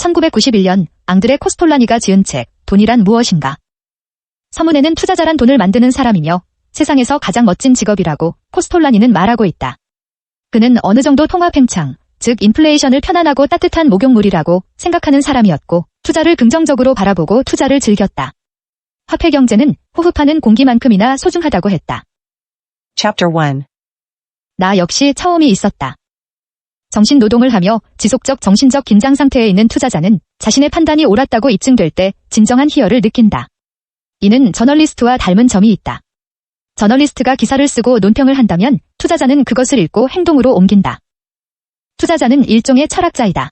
1991년 앙드레 코스톨라니가 지은 책 돈이란 무엇인가. 서문에는 투자자란 돈을 만드는 사람이며 세상에서 가장 멋진 직업이라고 코스톨라니는 말하고 있다. 그는 어느 정도 통화팽창, 즉 인플레이션을 편안하고 따뜻한 목욕물이라고 생각하는 사람이었고 투자를 긍정적으로 바라보고 투자를 즐겼다. 화폐 경제는 호흡하는 공기만큼이나 소중하다고 했다. Chapter 1. 나 역시 처음이 있었다. 정신 노동을 하며 지속적 정신적 긴장 상태에 있는 투자자는 자신의 판단이 옳았다고 입증될 때 진정한 희열을 느낀다. 이는 저널리스트와 닮은 점이 있다. 저널리스트가 기사를 쓰고 논평을 한다면 투자자는 그것을 읽고 행동으로 옮긴다. 투자자는 일종의 철학자이다.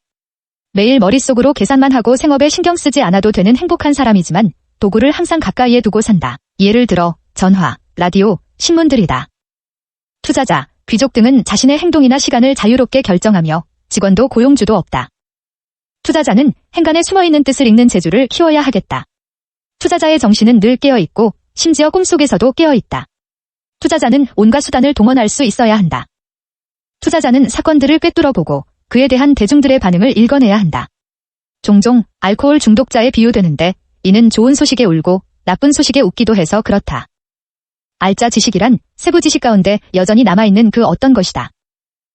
매일 머릿속으로 계산만 하고 생업에 신경 쓰지 않아도 되는 행복한 사람이지만 도구를 항상 가까이에 두고 산다. 예를 들어 전화, 라디오, 신문들이다. 투자자, 귀족 등은 자신의 행동이나 시간을 자유롭게 결정하며 직원도 고용주도 없다. 투자자는 행간에 숨어있는 뜻을 읽는 재주를 키워야 하겠다. 투자자의 정신은 늘 깨어있고 심지어 꿈속에서도 깨어있다. 투자자는 온갖 수단을 동원할 수 있어야 한다. 투자자는 사건들을 꿰뚫어보고 그에 대한 대중들의 반응을 읽어내야 한다. 종종 알코올 중독자에 비유되는데 이는 좋은 소식에 울고 나쁜 소식에 웃기도 해서 그렇다. 알짜 지식이란 세부 지식 가운데 여전히 남아있는 그 어떤 것이다.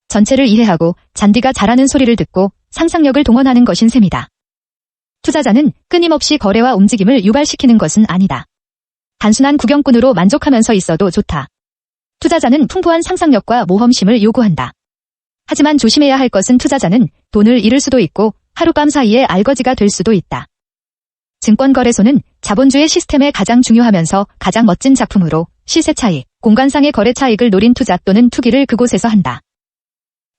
전체를 이해하고 잔디가 자라는 소리를 듣고 상상력을 동원하는 것인 셈이다. 투자자는 끊임없이 거래와 움직임을 유발시키는 것은 아니다. 단순한 구경꾼으로 만족하면서 있어도 좋다. 투자자는 풍부한 상상력과 모험심을 요구한다. 하지만 조심해야 할 것은 투자자는 돈을 잃을 수도 있고 하룻밤 사이에 알거지가 될 수도 있다. 증권거래소는 자본주의 시스템에 가장 중요하면서 가장 멋진 작품으로 시세 차익, 공간상의 거래 차익을 노린 투자 또는 투기를 그곳에서 한다.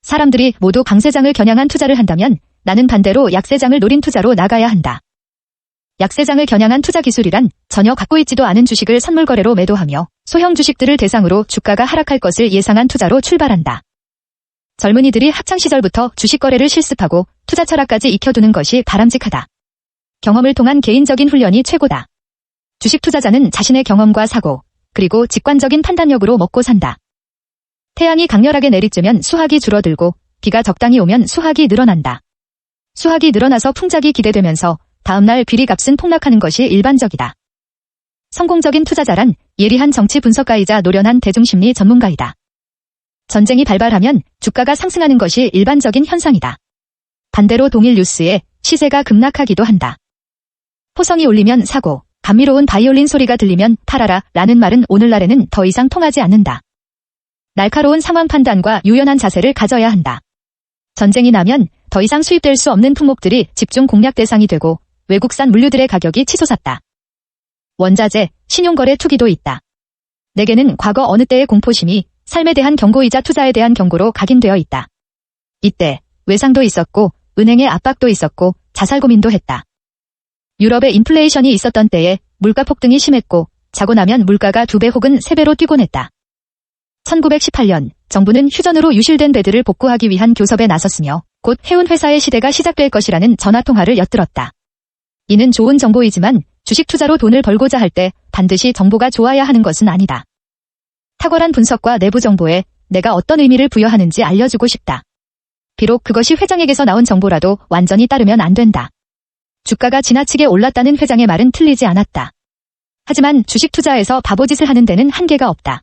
사람들이 모두 강세장을 겨냥한 투자를 한다면 나는 반대로 약세장을 노린 투자로 나가야 한다. 약세장을 겨냥한 투자 기술이란 전혀 갖고 있지도 않은 주식을 선물거래로 매도하며 소형 주식들을 대상으로 주가가 하락할 것을 예상한 투자로 출발한다. 젊은이들이 학창시절부터 주식거래를 실습하고 투자 철학까지 익혀두는 것이 바람직하다. 경험을 통한 개인적인 훈련이 최고다. 주식 투자자는 자신의 경험과 사고, 그리고 직관적인 판단력으로 먹고 산다. 태양이 강렬하게 내리쬐면 수확이 줄어들고 비가 적당히 오면 수확이 늘어난다. 수확이 늘어나서 풍작이 기대되면서 다음날 비리값은 폭락하는 것이 일반적이다. 성공적인 투자자란 예리한 정치 분석가이자 노련한 대중심리 전문가이다. 전쟁이 발발하면 주가가 상승하는 것이 일반적인 현상이다. 반대로 동일 뉴스에 시세가 급락하기도 한다. 호성이 울리면 사고, 감미로운 바이올린 소리가 들리면 팔아라 라는 말은 오늘날에는 더 이상 통하지 않는다. 날카로운 상황 판단과 유연한 자세를 가져야 한다. 전쟁이 나면 더 이상 수입될 수 없는 품목들이 집중 공략 대상이 되고 외국산 물류들의 가격이 치솟았다. 원자재, 신용거래 투기도 있다. 내게는 과거 어느 때의 공포심이 삶에 대한 경고이자 투자에 대한 경고로 각인되어 있다. 이때 외상도 있었고 은행의 압박도 있었고 자살 고민도 했다. 유럽에 인플레이션이 있었던 때에 물가 폭등이 심했고 자고 나면 물가가 2배 혹은 3배로 뛰곤 했다. 1918년 정부는 휴전으로 유실된 배들을 복구하기 위한 교섭에 나섰으며 곧 해운 회사의 시대가 시작될 것이라는 전화통화를 엿들었다. 이는 좋은 정보이지만 주식 투자로 돈을 벌고자 할 때 반드시 정보가 좋아야 하는 것은 아니다. 탁월한 분석과 내부 정보에 내가 어떤 의미를 부여하는지 알려주고 싶다. 비록 그것이 회장에게서 나온 정보라도 완전히 따르면 안 된다. 주가가 지나치게 올랐다는 회장의 말은 틀리지 않았다. 하지만 주식 투자에서 바보짓을 하는 데는 한계가 없다.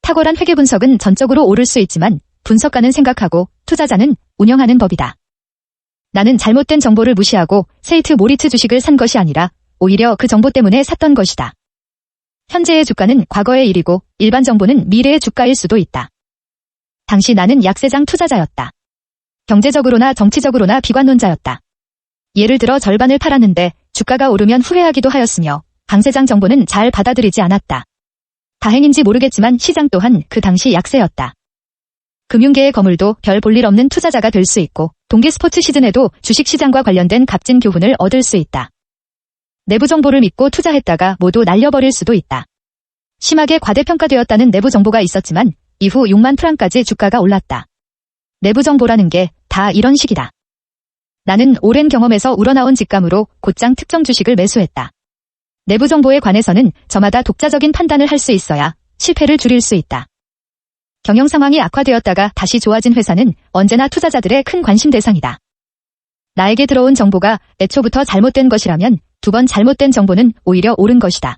탁월한 회계 분석은 전적으로 옳을 수 있지만 분석가는 생각하고 투자자는 운영하는 법이다. 나는 잘못된 정보를 무시하고 세이트 모리츠 주식을 산 것이 아니라 오히려 그 정보 때문에 샀던 것이다. 현재의 주가는 과거의 일이고 일반 정보는 미래의 주가일 수도 있다. 당시 나는 약세장 투자자였다. 경제적으로나 정치적으로나 비관론자였다. 예를 들어 절반을 팔았는데 주가가 오르면 후회하기도 하였으며 강세장 정보는 잘 받아들이지 않았다. 다행인지 모르겠지만 시장 또한 그 당시 약세였다. 금융계의 거물도 별 볼일 없는 투자자가 될 수 있고 동계 스포츠 시즌에도 주식시장과 관련된 값진 교훈을 얻을 수 있다. 내부 정보를 믿고 투자했다가 모두 날려버릴 수도 있다. 심하게 과대평가되었다는 내부 정보가 있었지만 이후 6만 프랑까지 주가가 올랐다. 내부 정보라는 게 다 이런 식이다. 나는 오랜 경험에서 우러나온 직감으로 곧장 특정 주식을 매수했다. 내부 정보에 관해서는 저마다 독자적인 판단을 할 수 있어야 실패를 줄일 수 있다. 경영 상황이 악화되었다가 다시 좋아진 회사는 언제나 투자자들의 큰 관심 대상이다. 나에게 들어온 정보가 애초부터 잘못된 것이라면 2번 잘못된 정보는 오히려 옳은 것이다.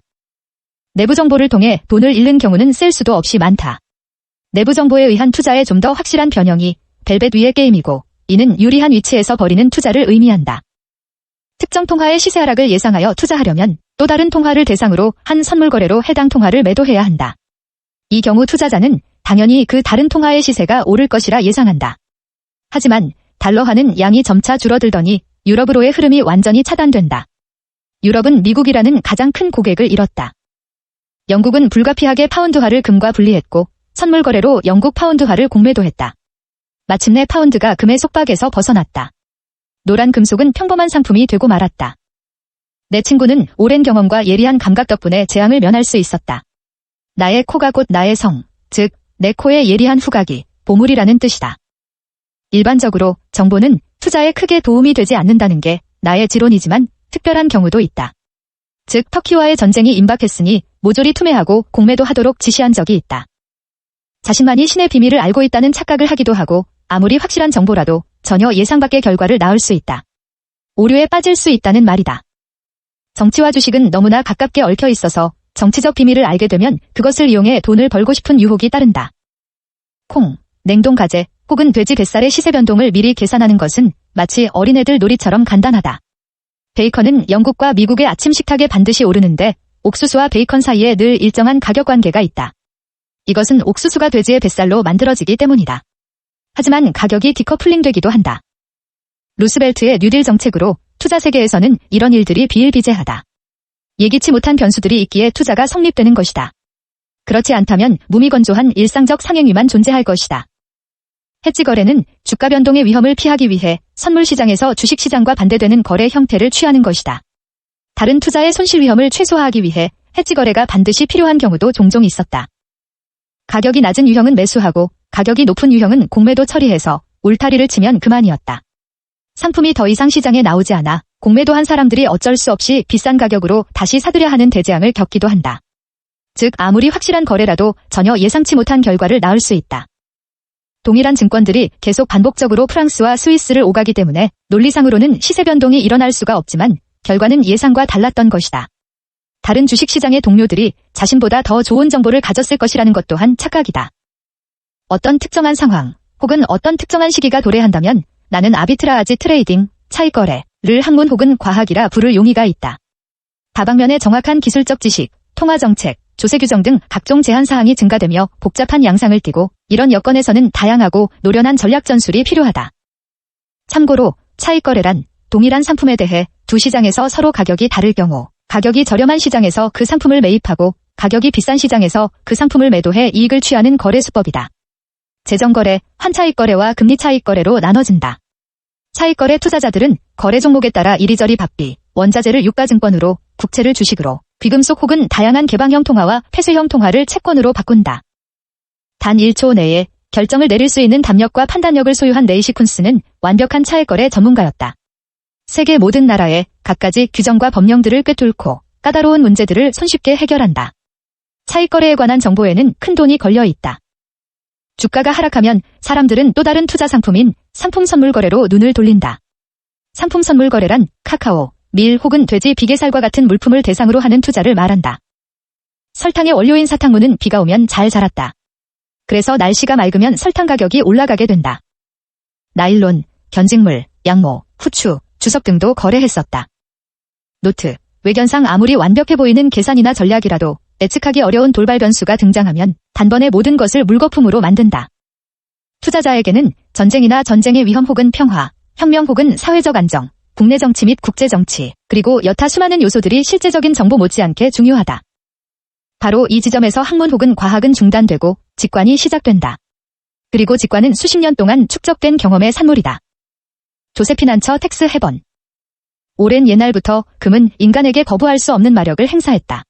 내부 정보를 통해 돈을 잃는 경우는 셀 수도 없이 많다. 내부 정보에 의한 투자의 좀 더 확실한 변형이 벨벳 위의 게임이고 이는 유리한 위치에서 벌이는 투자를 의미한다. 특정 통화의 시세 하락을 예상하여 투자하려면 또 다른 통화를 대상으로 한 선물 거래로 해당 통화를 매도해야 한다. 이 경우 투자자는 당연히 그 다른 통화의 시세가 오를 것이라 예상한다. 하지만 달러화는 양이 점차 줄어들더니 유럽으로의 흐름이 완전히 차단된다. 유럽은 미국이라는 가장 큰 고객을 잃었다. 영국은 불가피하게 파운드화를 금과 분리했고 선물 거래로 영국 파운드화를 공매도했다. 마침내 파운드가 금의 속박에서 벗어났다. 노란 금속은 평범한 상품이 되고 말았다. 내 친구는 오랜 경험과 예리한 감각 덕분에 재앙을 면할 수 있었다. 나의 코가 곧 나의 성, 즉 내 코의 예리한 후각이 보물이라는 뜻이다. 일반적으로 정보는 투자에 크게 도움이 되지 않는다는 게 나의 지론이지만 특별한 경우도 있다. 즉 터키와의 전쟁이 임박했으니 모조리 투매하고 공매도 하도록 지시한 적이 있다. 자신만이 신의 비밀을 알고 있다는 착각을 하기도 하고 아무리 확실한 정보라도 전혀 예상 밖의 결과를 낳을 수 있다. 오류에 빠질 수 있다는 말이다. 정치와 주식은 너무나 가깝게 얽혀 있어서 정치적 비밀을 알게 되면 그것을 이용해 돈을 벌고 싶은 유혹이 따른다. 콩, 냉동 가재 혹은 돼지 뱃살의 시세 변동을 미리 계산하는 것은 마치 어린애들 놀이처럼 간단하다. 베이컨은 영국과 미국의 아침 식탁에 반드시 오르는데 옥수수와 베이컨 사이에 늘 일정한 가격 관계가 있다. 이것은 옥수수가 돼지의 뱃살로 만들어지기 때문이다. 하지만 가격이 디커플링되기도 한다. 루스벨트의 뉴딜 정책으로 투자 세계에서는 이런 일들이 비일비재하다. 예기치 못한 변수들이 있기에 투자가 성립되는 것이다. 그렇지 않다면 무미건조한 일상적 상행위만 존재할 것이다. 해지 거래는 주가 변동의 위험을 피하기 위해 선물 시장에서 주식 시장과 반대되는 거래 형태를 취하는 것이다. 다른 투자의 손실 위험을 최소화하기 위해 해지 거래가 반드시 필요한 경우도 종종 있었다. 가격이 낮은 유형은 매수하고 가격이 높은 유형은 공매도 처리해서 울타리를 치면 그만이었다. 상품이 더 이상 시장에 나오지 않아 공매도한 사람들이 어쩔 수 없이 비싼 가격으로 다시 사들여 하는 대재앙을 겪기도 한다. 즉 아무리 확실한 거래라도 전혀 예상치 못한 결과를 낳을 수 있다. 동일한 증권들이 계속 반복적으로 프랑스와 스위스를 오가기 때문에 논리상으로는 시세 변동이 일어날 수가 없지만 결과는 예상과 달랐던 것이다. 다른 주식시장의 동료들이 자신보다 더 좋은 정보를 가졌을 것이라는 것 또한 착각이다. 어떤 특정한 상황 혹은 어떤 특정한 시기가 도래한다면 나는 아비트라아지 트레이딩, 차익거래를 학문 혹은 과학이라 부를 용의가 있다. 다방면의 정확한 기술적 지식, 통화정책, 조세규정 등 각종 제한사항이 증가되며 복잡한 양상을 띠고 이런 여건에서는 다양하고 노련한 전략 전술이 필요하다. 참고로 차익거래란 동일한 상품에 대해 두 시장에서 서로 가격이 다를 경우 가격이 저렴한 시장에서 그 상품을 매입하고 가격이 비싼 시장에서 그 상품을 매도해 이익을 취하는 거래 수법이다. 재정거래, 환차익거래와 금리차익거래로 나눠진다. 차익거래 투자자들은 거래 종목에 따라 이리저리 바삐, 원자재를 유가증권으로, 국채를 주식으로, 귀금속 혹은 다양한 개방형 통화와 폐쇄형 통화를 채권으로 바꾼다. 단 1초 내에 결정을 내릴 수 있는 담력과 판단력을 소유한 레이시 쿤스는 완벽한 차익거래 전문가였다. 세계 모든 나라에 갖가지 규정과 법령들을 꿰뚫고 까다로운 문제들을 손쉽게 해결한다. 차익거래에 관한 정보에는 큰 돈이 걸려 있다. 주가가 하락하면 사람들은 또 다른 투자 상품인 상품 선물 거래로 눈을 돌린다. 상품 선물 거래란 카카오, 밀 혹은 돼지 비계살과 같은 물품을 대상으로 하는 투자를 말한다. 설탕의 원료인 사탕무는 비가 오면 잘 자랐다. 그래서 날씨가 맑으면 설탕 가격이 올라가게 된다. 나일론, 견직물, 양모, 후추, 주석 등도 거래했었다. 노트, 외견상 아무리 완벽해 보이는 계산이나 전략이라도 예측하기 어려운 돌발 변수가 등장하면 단번에 모든 것을 물거품으로 만든다. 투자자에게는 전쟁이나 전쟁의 위험 혹은 평화, 혁명 혹은 사회적 안정, 국내 정치 및 국제 정치, 그리고 여타 수많은 요소들이 실제적인 정보 못지않게 중요하다. 바로 이 지점에서 학문 혹은 과학은 중단되고 직관이 시작된다. 그리고 직관은 수십 년 동안 축적된 경험의 산물이다. 조세피난처 텍스 해번. 오랜 옛날부터 금은 인간에게 거부할 수 없는 마력을 행사했다.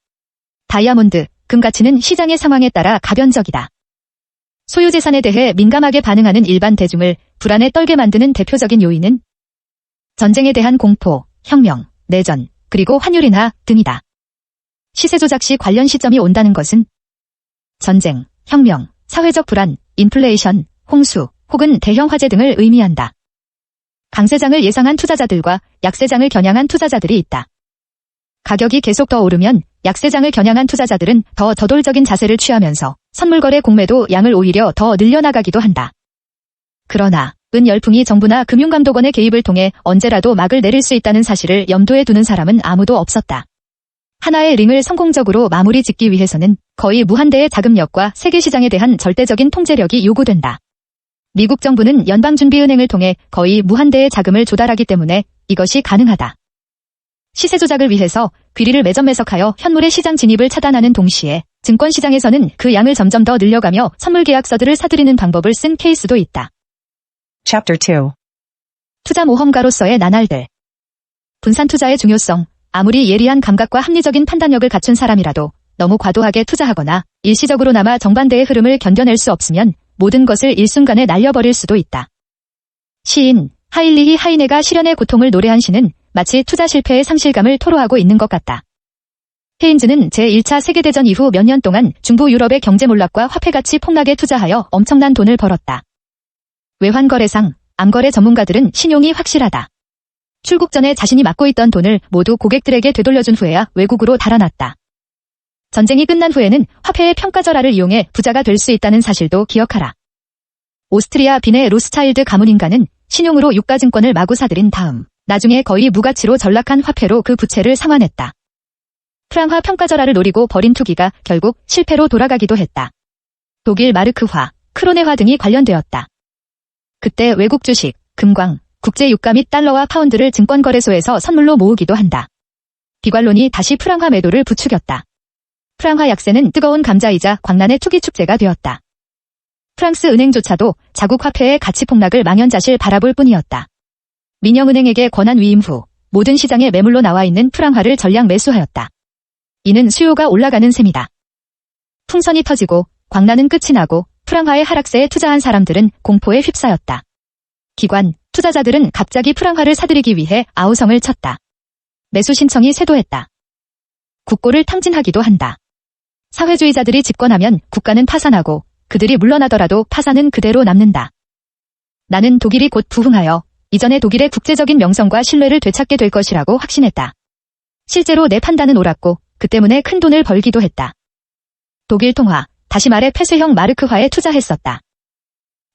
다이아몬드, 금 가치는 시장의 상황에 따라 가변적이다. 소유재산에 대해 민감하게 반응하는 일반 대중을 불안에 떨게 만드는 대표적인 요인은 전쟁에 대한 공포, 혁명, 내전, 그리고 환율인하 등이다. 시세 조작 시 관련 시점이 온다는 것은 전쟁, 혁명, 사회적 불안, 인플레이션, 홍수, 혹은 대형 화재 등을 의미한다. 강세장을 예상한 투자자들과 약세장을 겨냥한 투자자들이 있다. 가격이 계속 더 오르면 약세장을 겨냥한 투자자들은 더 저돌적인 자세를 취하면서 선물거래 공매도 양을 오히려 더 늘려나가기도 한다. 그러나 은 열풍이 정부나 금융감독원의 개입을 통해 언제라도 막을 내릴 수 있다는 사실을 염두에 두는 사람은 아무도 없었다. 하나의 링을 성공적으로 마무리 짓기 위해서는 거의 무한대의 자금력과 세계시장에 대한 절대적인 통제력이 요구된다. 미국 정부는 연방준비은행을 통해 거의 무한대의 자금을 조달하기 때문에 이것이 가능하다. 시세 조작을 위해서 귀리를 매점매석하여 현물의 시장 진입을 차단하는 동시에 증권시장에서는 그 양을 점점 더 늘려가며 선물계약서들을 사들이는 방법을 쓴 케이스도 있다. Chapter 2. 투자 모험가로서의 나날들. 분산 투자의 중요성. 아무리 예리한 감각과 합리적인 판단력을 갖춘 사람이라도 너무 과도하게 투자하거나 일시적으로나마 정반대의 흐름을 견뎌낼 수 없으면 모든 것을 일순간에 날려버릴 수도 있다. 시인 하일리히 하이네가 실현의 고통을 노래한 시는 마치 투자 실패의 상실감을 토로하고 있는 것 같다. 케인즈는 제1차 세계대전 이후 몇 년 동안 중부 유럽의 경제 몰락과 화폐가치 폭락에 투자하여 엄청난 돈을 벌었다. 외환거래상, 암거래 전문가들은 신용이 확실하다. 출국 전에 자신이 맡고 있던 돈을 모두 고객들에게 되돌려준 후에야 외국으로 달아났다. 전쟁이 끝난 후에는 화폐의 평가절하를 이용해 부자가 될 수 있다는 사실도 기억하라. 오스트리아 빈의 로스차일드 가문인가는 신용으로 유가증권을 마구 사들인 다음 나중에 거의 무가치로 전락한 화폐로 그 부채를 상환했다. 프랑화 평가절하를 노리고 벌인 투기가 결국 실패로 돌아가기도 했다. 독일 마르크화, 크로네화 등이 관련되었다. 그때 외국 주식, 금광, 국제 유가 및 달러와 파운드를 증권거래소에서 선물로 모으기도 한다. 비관론이 다시 프랑화 매도를 부추겼다. 프랑화 약세는 뜨거운 감자이자 광란의 투기 축제가 되었다. 프랑스 은행조차도 자국 화폐의 가치 폭락을 망연자실 바라볼 뿐이었다. 민영은행에게 권한 위임 후 모든 시장에 매물로 나와 있는 프랑화를 전량 매수하였다. 이는 수요가 올라가는 셈이다. 풍선이 터지고 광란은 끝이 나고 프랑화의 하락세에 투자한 사람들은 공포에 휩싸였다. 기관, 투자자들은 갑자기 프랑화를 사들이기 위해 아우성을 쳤다. 매수 신청이 쇄도했다. 국고를 탕진하기도 한다. 사회주의자들이 집권하면 국가는 파산하고 그들이 물러나더라도 파산은 그대로 남는다. 나는 독일이 곧 부흥하여 이전의 독일의 국제적인 명성과 신뢰를 되찾게 될 것이라고 확신했다. 실제로 내 판단은 옳았고 그 때문에 큰 돈을 벌기도 했다. 독일 통화, 다시 말해 폐쇄형 마르크화에 투자했었다.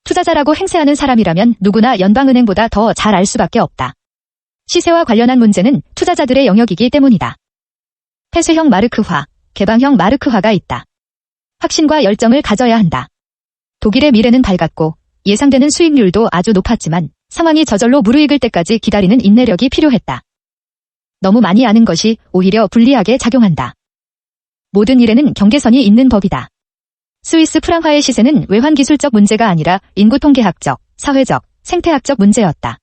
투자자라고 행세하는 사람이라면 누구나 연방은행보다 더 잘 알 수밖에 없다. 시세와 관련한 문제는 투자자들의 영역이기 때문이다. 폐쇄형 마르크화, 개방형 마르크화가 있다. 확신과 열정을 가져야 한다. 독일의 미래는 밝았고 예상되는 수익률도 아주 높았지만 상황이 저절로 무르익을 때까지 기다리는 인내력이 필요했다. 너무 많이 아는 것이 오히려 불리하게 작용한다. 모든 일에는 경계선이 있는 법이다. 스위스 프랑화의 시세는 외환기술적 문제가 아니라 인구통계학적, 사회적, 생태학적 문제였다.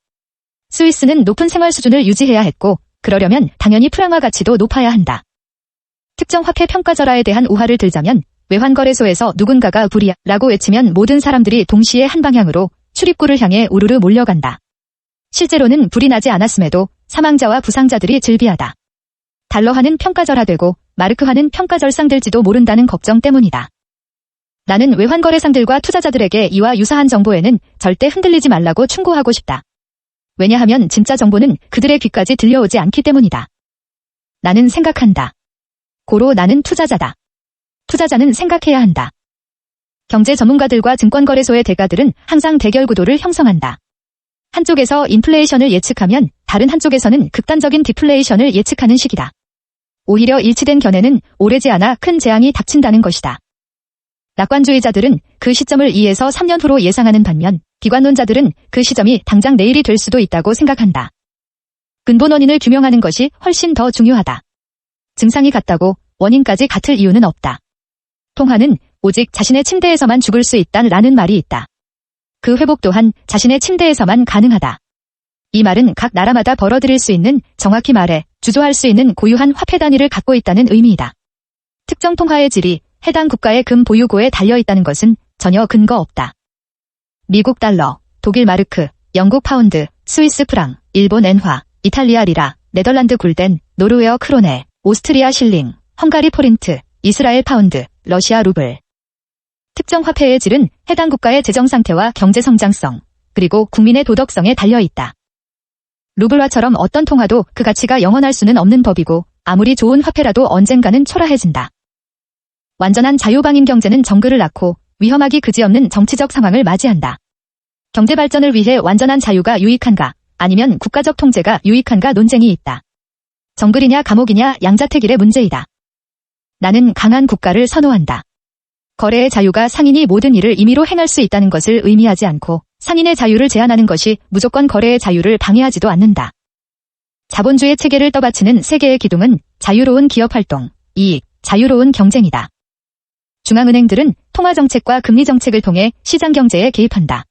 스위스는 높은 생활 수준을 유지해야 했고 그러려면 당연히 프랑화 가치도 높아야 한다. 특정 화폐 평가절하에 대한 우화를 들자면 외환거래소에서 누군가가 불이야라고 외치면 모든 사람들이 동시에 한 방향으로 출입구를 향해 우르르 몰려간다. 실제로는 불이 나지 않았음에도 사망자와 부상자들이 즐비하다. 달러화는 평가절하되고 마르크화는 평가절상될지도 모른다는 걱정 때문이다. 나는 외환거래상들과 투자자들에게 이와 유사한 정보에는 절대 흔들리지 말라고 충고하고 싶다. 왜냐하면 진짜 정보는 그들의 귀까지 들려오지 않기 때문이다. 나는 생각한다. 고로 나는 투자자다. 투자자는 생각해야 한다. 경제 전문가들과 증권거래소의 대가들은 항상 대결 구도를 형성한다. 한쪽에서 인플레이션을 예측하면 다른 한쪽에서는 극단적인 디플레이션을 예측하는 식이다. 오히려 일치된 견해는 오래지 않아 큰 재앙이 닥친다는 것이다. 낙관주의자들은 그 시점을 2에서 3년 후로 예상하는 반면 비관론자들은 그 시점이 당장 내일이 될 수도 있다고 생각한다. 근본 원인을 규명하는 것이 훨씬 더 중요하다. 증상이 같다고 원인까지 같을 이유는 없다. 통화는 오직 자신의 침대에서만 죽을 수 있다라는 말이 있다. 그 회복 또한 자신의 침대에서만 가능하다. 이 말은 각 나라마다 벌어들일 수 있는, 정확히 말해 주조할 수 있는 고유한 화폐 단위를 갖고 있다는 의미이다. 특정 통화의 질이 해당 국가의 금 보유고에 달려있다는 것은 전혀 근거 없다. 미국 달러, 독일 마르크, 영국 파운드, 스위스 프랑, 일본 엔화, 이탈리아 리라, 네덜란드 굴덴, 노르웨어 크로네, 오스트리아 실링, 헝가리 포린트, 이스라엘 파운드, 러시아 루블. 특정 화폐의 질은 해당 국가의 재정 상태와 경제 성장성, 그리고 국민의 도덕성에 달려있다. 루블화처럼 어떤 통화도 그 가치가 영원할 수는 없는 법이고 아무리 좋은 화폐라도 언젠가는 초라해진다. 완전한 자유방임 경제는 정글을 낳고 위험하기 그지없는 정치적 상황을 맞이한다. 경제 발전을 위해 완전한 자유가 유익한가 아니면 국가적 통제가 유익한가 논쟁이 있다. 정글이냐 감옥이냐 양자택일의 문제이다. 나는 강한 국가를 선호한다. 거래의 자유가 상인이 모든 일을 임의로 행할 수 있다는 것을 의미하지 않고 상인의 자유를 제한하는 것이 무조건 거래의 자유를 방해하지도 않는다. 자본주의 체계를 떠받치는 세계의 기둥은 자유로운 기업활동, 이익, 자유로운 경쟁이다. 중앙은행들은 통화정책과 금리정책을 통해 시장경제에 개입한다.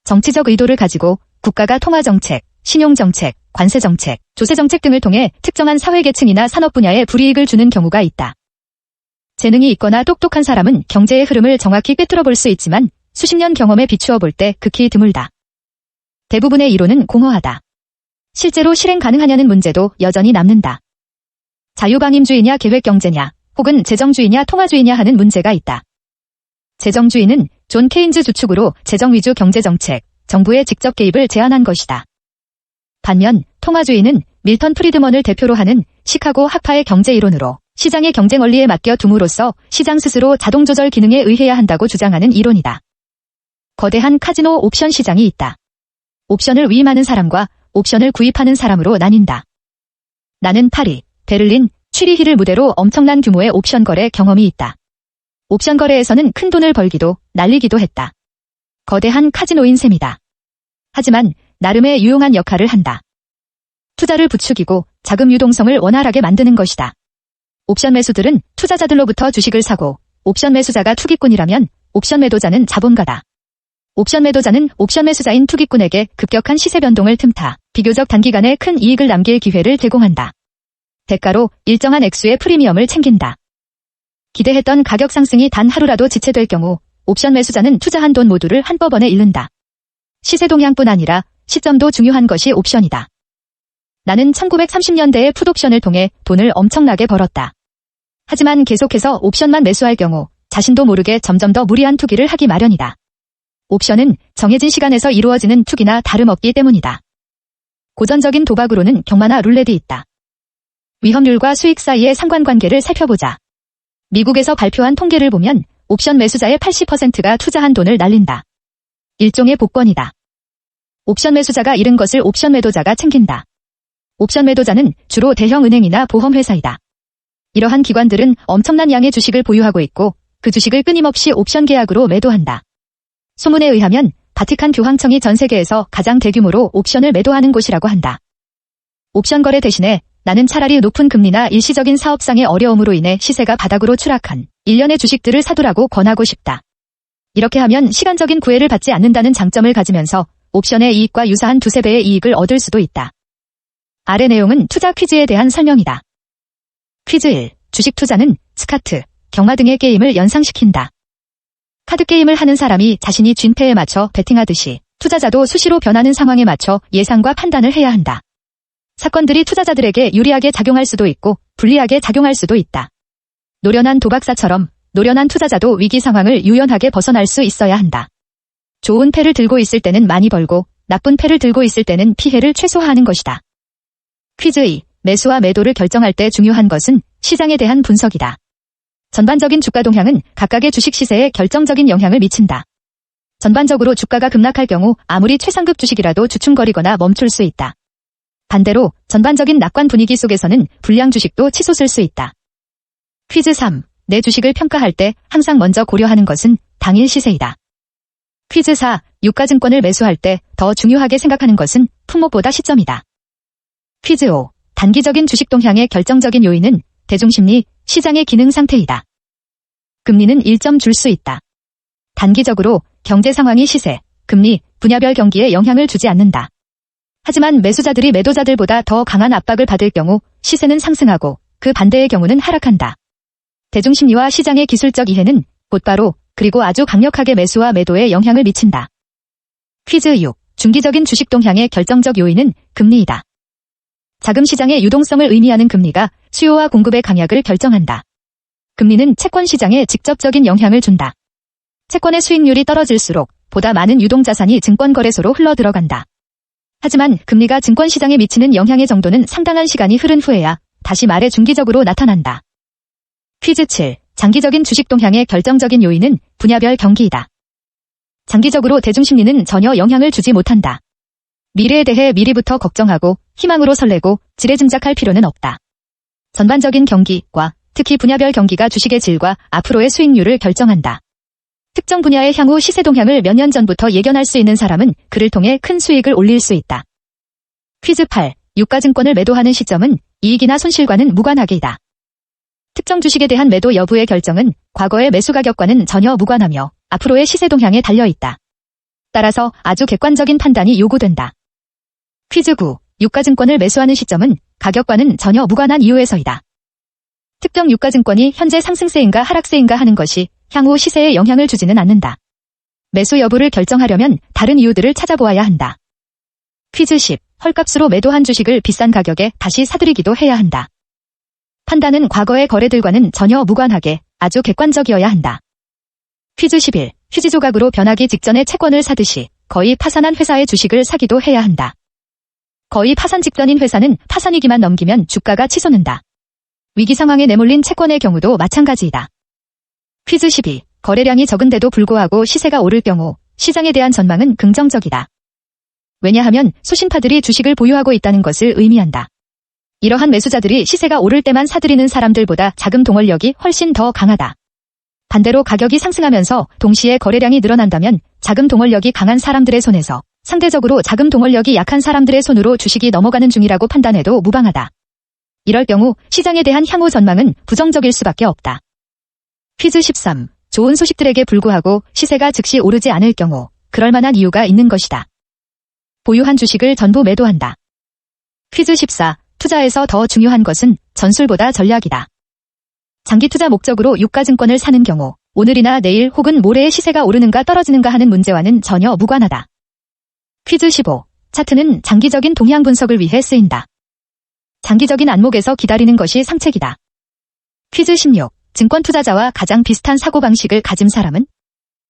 정치적 의도를 가지고 국가가 통화정책, 신용정책, 관세정책, 조세정책 등을 통해 특정한 사회계층이나 산업 분야에 불이익을 주는 경우가 있다. 재능이 있거나 똑똑한 사람은 경제의 흐름을 정확히 꿰뚫어 볼 수 있지만 수십 년 경험에 비추어 볼 때 극히 드물다. 대부분의 이론은 공허하다. 실제로 실행 가능하냐는 문제도 여전히 남는다. 자유방임주의냐 계획경제냐 혹은 재정주의냐 통화주의냐 하는 문제가 있다. 재정주의는 존 케인즈 주축으로 재정위주 경제정책, 정부의 직접 개입을 제한한 것이다. 반면 통화주의는 밀턴 프리드먼을 대표로 하는 시카고 학파의 경제이론으로 시장의 경쟁 원리에 맡겨 둠으로써 시장 스스로 자동조절 기능에 의해야 한다고 주장하는 이론이다. 거대한 카지노 옵션 시장이 있다. 옵션을 위임하는 사람과 옵션을 구입하는 사람으로 나뉜다. 나는 파리, 베를린, 취리히를 무대로 엄청난 규모의 옵션 거래 경험이 있다. 옵션 거래에서는 큰 돈을 벌기도 날리기도 했다. 거대한 카지노인 셈이다. 하지만 나름의 유용한 역할을 한다. 투자를 부추기고 자금 유동성을 원활하게 만드는 것이다. 옵션 매수들은 투자자들로부터 주식을 사고 옵션 매수자가 투기꾼이라면 옵션 매도자는 자본가다. 옵션 매도자는 옵션 매수자인 투기꾼에게 급격한 시세 변동을 틈타 비교적 단기간에 큰 이익을 남길 기회를 제공한다. 대가로 일정한 액수의 프리미엄을 챙긴다. 기대했던 가격 상승이 단 하루라도 지체될 경우 옵션 매수자는 투자한 돈 모두를 한꺼번에 잃는다. 시세 동향뿐 아니라 시점도 중요한 것이 옵션이다. 나는 1930년대에 풋옵션을 통해 돈을 엄청나게 벌었다. 하지만 계속해서 옵션만 매수할 경우 자신도 모르게 점점 더 무리한 투기를 하기 마련이다. 옵션은 정해진 시간에서 이루어지는 투기나 다름없기 때문이다. 고전적인 도박으로는 경마나 룰렛이 있다. 위험률과 수익 사이의 상관관계를 살펴보자. 미국에서 발표한 통계를 보면 옵션 매수자의 80%가 투자한 돈을 날린다. 일종의 복권이다. 옵션 매수자가 잃은 것을 옵션 매도자가 챙긴다. 옵션 매도자는 주로 대형 은행이나 보험회사이다. 이러한 기관들은 엄청난 양의 주식을 보유하고 있고 그 주식을 끊임없이 옵션 계약으로 매도한다. 소문에 의하면 바티칸 교황청이 전 세계에서 가장 대규모로 옵션을 매도하는 곳이라고 한다. 옵션 거래 대신에 나는 차라리 높은 금리나 일시적인 사업상의 어려움으로 인해 시세가 바닥으로 추락한 일련의 주식들을 사두라고 권하고 싶다. 이렇게 하면 시간적인 구애를 받지 않는다는 장점을 가지면서 옵션의 이익과 유사한 두세 배의 이익을 얻을 수도 있다. 아래 내용은 투자 퀴즈에 대한 설명이다. 퀴즈 1. 주식 투자는 스카트, 경마 등의 게임을 연상시킨다. 카드게임을 하는 사람이 자신이 쥔패에 맞춰 베팅하듯이 투자자도 수시로 변하는 상황에 맞춰 예상과 판단을 해야 한다. 사건들이 투자자들에게 유리하게 작용할 수도 있고 불리하게 작용할 수도 있다. 노련한 도박사처럼 노련한 투자자도 위기 상황을 유연하게 벗어날 수 있어야 한다. 좋은 패를 들고 있을 때는 많이 벌고 나쁜 패를 들고 있을 때는 피해를 최소화하는 것이다. 퀴즈 2. 매수와 매도를 결정할 때 중요한 것은 시장에 대한 분석이다. 전반적인 주가 동향은 각각의 주식 시세에 결정적인 영향을 미친다. 전반적으로 주가가 급락할 경우 아무리 최상급 주식이라도 주춤거리거나 멈출 수 있다. 반대로 전반적인 낙관 분위기 속에서는 불량 주식도 치솟을 수 있다. 퀴즈 3. 내 주식을 평가할 때 항상 먼저 고려하는 것은 당일 시세이다. 퀴즈 4. 유가증권을 매수할 때 더 중요하게 생각하는 것은 품목보다 시점이다. 퀴즈 5. 단기적인 주식 동향의 결정적인 요인은 대중심리, 시장의 기능 상태이다. 금리는 1점 줄 수 있다. 단기적으로 경제 상황이 시세, 금리, 분야별 경기에 영향을 주지 않는다. 하지만 매수자들이 매도자들보다 더 강한 압박을 받을 경우 시세는 상승하고 그 반대의 경우는 하락한다. 대중심리와 시장의 기술적 이해는 곧바로 그리고 아주 강력하게 매수와 매도에 영향을 미친다. 퀴즈 6. 중기적인 주식 동향의 결정적 요인은 금리이다. 자금 시장의 유동성을 의미하는 금리가 수요와 공급의 강약을 결정한다. 금리는 채권 시장에 직접적인 영향을 준다. 채권의 수익률이 떨어질수록 보다 많은 유동자산이 증권거래소로 흘러들어간다. 하지만 금리가 증권시장에 미치는 영향의 정도는 상당한 시간이 흐른 후에야 다시 말해 중기적으로 나타난다. 퀴즈 7. 장기적인 주식 동향의 결정적인 요인은 분야별 경기이다. 장기적으로 대중심리는 전혀 영향을 주지 못한다. 미래에 대해 미리부터 걱정하고 희망으로 설레고 지레짐작할 필요는 없다. 전반적인 경기과 특히 분야별 경기가 주식의 질과 앞으로의 수익률을 결정한다. 특정 분야의 향후 시세 동향을 몇 년 전부터 예견할 수 있는 사람은 그를 통해 큰 수익을 올릴 수 있다. 퀴즈 8. 유가증권을 매도하는 시점은 이익이나 손실과는 무관하게이다. 특정 주식에 대한 매도 여부의 결정은 과거의 매수 가격과는 전혀 무관하며 앞으로의 시세 동향에 달려있다. 따라서 아주 객관적인 판단이 요구된다. 퀴즈 9. 유가증권을 매수하는 시점은 가격과는 전혀 무관한 이유에서이다. 특정 유가증권이 현재 상승세인가 하락세인가 하는 것이 향후 시세에 영향을 주지는 않는다. 매수 여부를 결정하려면 다른 이유들을 찾아보아야 한다. 퀴즈 10. 헐값으로 매도한 주식을 비싼 가격에 다시 사들이기도 해야 한다. 판단은 과거의 거래들과는 전혀 무관하게 아주 객관적이어야 한다. 퀴즈 11. 휴지 조각으로 변하기 직전에 채권을 사듯이 거의 파산한 회사의 주식을 사기도 해야 한다. 거의 파산 직전인 회사는 파산위기만 넘기면 주가가 치솟는다. 위기 상황에 내몰린 채권의 경우도 마찬가지이다. 퀴즈 12. 거래량이 적은데도 불구하고 시세가 오를 경우 시장에 대한 전망은 긍정적이다. 왜냐하면 소신파들이 주식을 보유하고 있다는 것을 의미한다. 이러한 매수자들이 시세가 오를 때만 사들이는 사람들보다 자금 동원력이 훨씬 더 강하다. 반대로 가격이 상승하면서 동시에 거래량이 늘어난다면 자금 동원력이 강한 사람들의 손에서 상대적으로 자금 동원력이 약한 사람들의 손으로 주식이 넘어가는 중이라고 판단해도 무방하다. 이럴 경우 시장에 대한 향후 전망은 부정적일 수밖에 없다. 퀴즈 13. 좋은 소식들에게 불구하고 시세가 즉시 오르지 않을 경우 그럴 만한 이유가 있는 것이다. 보유한 주식을 전부 매도한다. 퀴즈 14. 투자에서 더 중요한 것은 전술보다 전략이다. 장기 투자 목적으로 유가증권을 사는 경우 오늘이나 내일 혹은 모레의 시세가 오르는가 떨어지는가 하는 문제와는 전혀 무관하다. 퀴즈 15. 차트는 장기적인 동향 분석을 위해 쓰인다. 장기적인 안목에서 기다리는 것이 상책이다. 퀴즈 16. 증권 투자자와 가장 비슷한 사고방식을 가진 사람은?